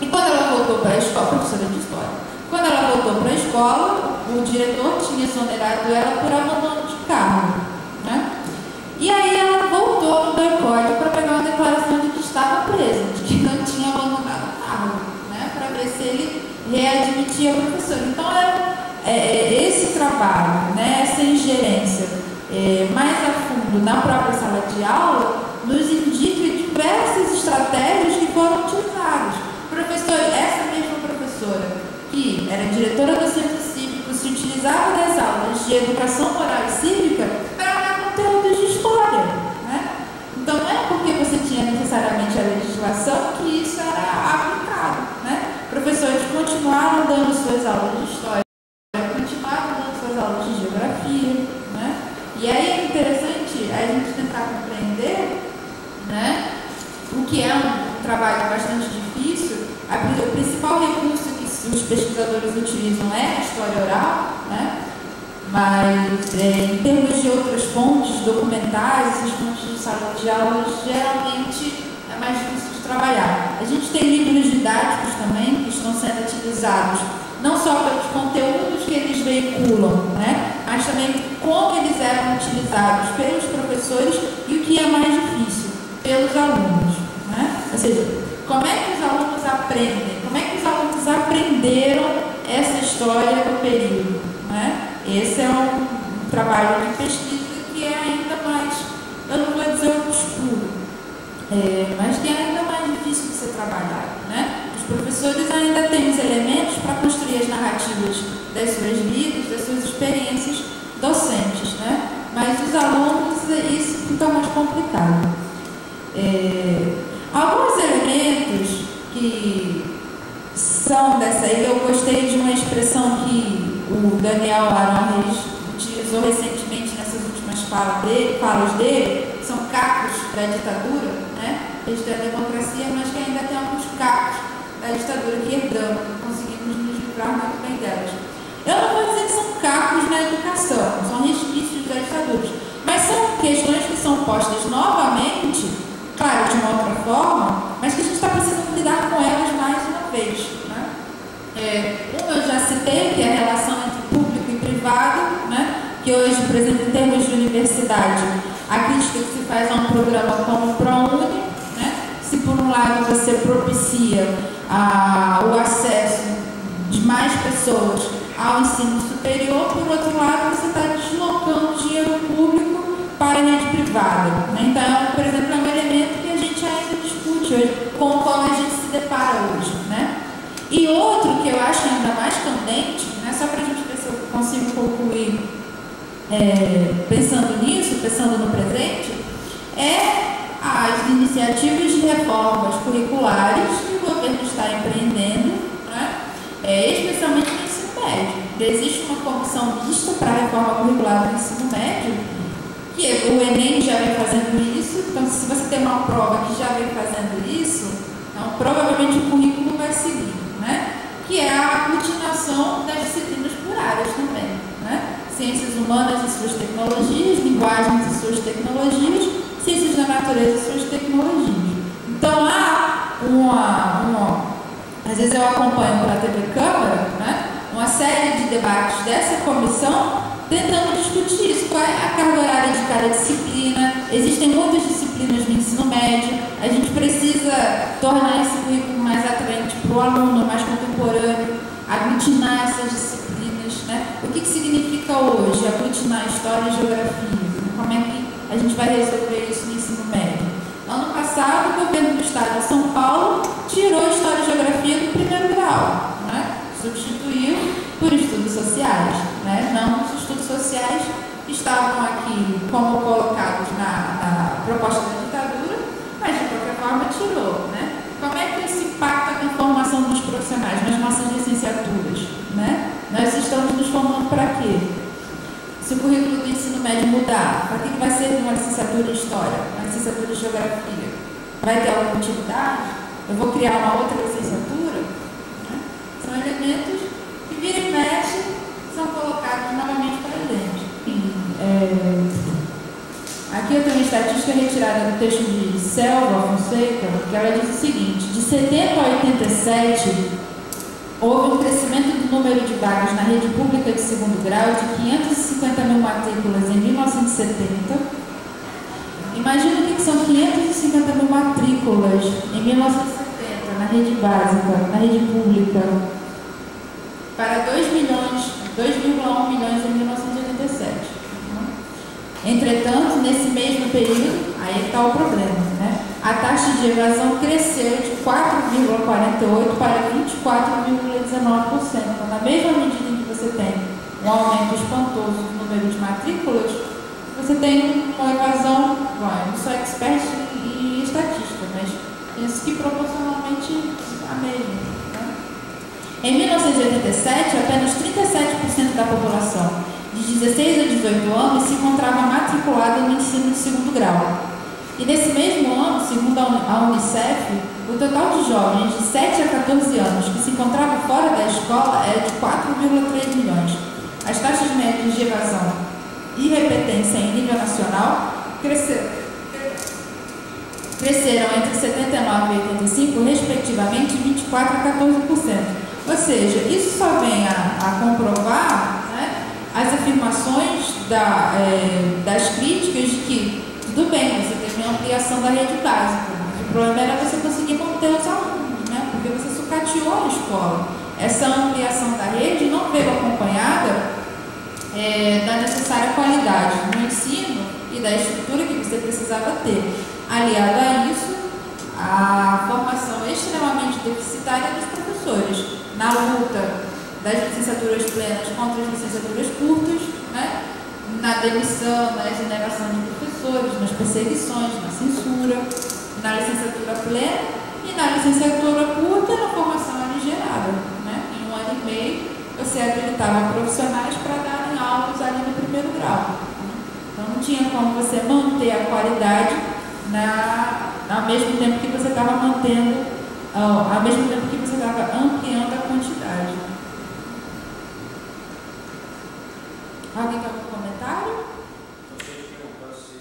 E quando ela voltou para a escola, professora de história, quando ela voltou para a escola, o diretor tinha exonerado ela por abandono de cargo, né? E aí ela voltou no doicode para pegar uma declaração de que estava presa, de que não tinha abandonado o cargo, né? Para ver se ele readmitia a professora. Então esse trabalho, né, essa ingerência mais a fundo na própria sala de aula nos indica diversas estratégias que foram utilizadas. Essa mesma professora, que era diretora do centro cívico, se utilizava das aulas de educação moral e cívica para dar conteúdos de história, né? Então não é porque você tinha necessariamente a legislação que isso era aplicado, né? Professores continuaram dando suas aulas de história, continuaram dando suas aulas de geografia, né? E aí é interessante a gente tentar compreender, né, o que é um trabalho bastante difícil, O principal recurso que os pesquisadores utilizam é a história oral, né? Mas em termos de outras fontes documentais, essas fontes de sala de aula, geralmente é mais difícil de trabalhar. A gente tem livros didáticos também que estão sendo utilizados, não só pelos conteúdos que eles veiculam, né? Mas também como eles eram utilizados pelos professores e o que é mais difícil, pelos alunos, né? Ou seja, como é que os alunos aprendem? Como é que os alunos aprenderam essa história do período, né? Esse é um trabalho de pesquisa que é ainda mais, eu não vou dizer obscuro, mas que é ainda mais difícil de ser trabalhado, né? Os professores ainda têm os elementos para construir as narrativas das suas vidas, das suas experiências docentes, né? Mas os alunos, isso fica mais complicado. Alguns elementos que são dessa, eu gostei de uma expressão que o Daniel Arão Reis utilizou recentemente nessas últimas falas dele, são cacos da ditadura, né? Eles têm a democracia, mas que ainda tem alguns cacos da ditadura que herdamos, conseguimos nos livrar muito bem delas. Eu não vou dizer que são cacos na educação, são resquícios da ditadura, mas são questões que são postas novamente, claro, de uma outra forma, mas que a gente está precisando lidar com elas mais uma vez, né? Uma eu já citei, que é a relação entre público e privado, né? Que hoje, por exemplo, em termos de universidade, a crítica que se faz a um programa como o ProUni, né? Se por um lado você propicia o acesso de mais pessoas ao ensino superior, por outro lado você está deslocando dinheiro público para a rede privada, né? Então, por exemplo, é um elemento que a gente ainda discute hoje, com o qual a gente se depara hoje, né? E outro que eu acho ainda mais candente, né, só para a gente ver se eu consigo concluir pensando nisso, pensando no presente, é as iniciativas de reformas curriculares que o governo está empreendendo, né, especialmente no ensino médio. Existe uma comissão mista para a reforma curricular do ensino médio, que o Enem já vem fazendo isso, então se você tem uma prova que já vem fazendo isso, então provavelmente o currículo vai seguir, né? Que é a aglutinação das disciplinas por áreas também, né? Ciências humanas e suas tecnologias, linguagens e suas tecnologias, ciências da natureza e suas tecnologias. Então há às vezes eu acompanho pela TV Câmara, né, uma série de debates dessa comissão tentando discutir isso, qual é a carga horária de cada disciplina. Existem muitas disciplinas no ensino médio, a gente precisa tornar esse currículo mais atraente para o aluno, mais contemporâneo, aglutinar essas disciplinas, né? O que significa hoje aglutinar história e geografia? Como é que a gente vai resolver isso no ensino médio? Ano passado, o governo do estado de São Paulo tirou história e geografia do primeiro grau, né? Substituiu por estudos sociais, né? Não os estudos sociais que estavam aqui como colocados na proposta da ditadura, mas de qualquer forma tirou, né? Como é que isso impacta na formação dos profissionais, nas nossas licenciaturas, né? Nós estamos nos formando para quê? Se o currículo do ensino médio mudar, para que vai ser uma licenciatura em História, uma licenciatura em Geografia? Vai ter alguma utilidade? Eu vou criar uma outra licenciatura? Né? São elementos que vira e mexe são colocados novamente para a gente. Aqui eu tenho uma estatística retirada do texto de Selva Fonseca, que ela diz o seguinte: de 70 a 87, houve um crescimento do número de vagas na rede pública de segundo grau de 550 mil matrículas em 1970. Imagina o que são 550 mil matrículas em 1970 na rede básica, na rede pública, para 2,1 milhões em 1987. Entretanto, nesse mesmo período, aí está o problema, né? A taxa de evasão cresceu de 4,48% para 24,19%. Então, na mesma medida em que você tem um aumento espantoso do número de matrículas, você tem uma evasão, não sou expert em estatística, mas penso que proporcionalmente a mesma. Né? Em 1987, apenas 37% da população de 16 a 18 anos se encontrava matriculada no ensino de segundo grau. E nesse mesmo ano, segundo a Unicef, o total de jovens de 7 a 14 anos que se encontravam fora da escola é de 4,3 milhões. As taxas médias de evasão e repetência em nível nacional cresceram entre 79 e 85, respectivamente, 24 a 14%. Ou seja, isso só vem a comprovar, né, as afirmações das críticas de que, tudo bem, você teve uma ampliação da rede básica, mas o problema era você conseguir manter os alunos, né, porque você sucateou a escola. Essa ampliação da rede não veio acompanhada da necessária qualidade no ensino e da estrutura que você precisava ter. Aliado a isso, a formação extremamente deficitária dos professores na luta das licenciaturas plenas contra as licenciaturas curtas, né? Na demissão, na exoneração de professores, nas perseguições, na censura, na licenciatura plena e na licenciatura curta na formação aligerada, né? Em 1 ano e meio, você habilitava profissionais para darem aulas ali no primeiro grau. Então, não tinha como você manter a qualidade ao mesmo tempo que você estava mantendo, ao mesmo tempo que você estava ampliando a quantidade. Alguém tem algum comentário? Você perguntou se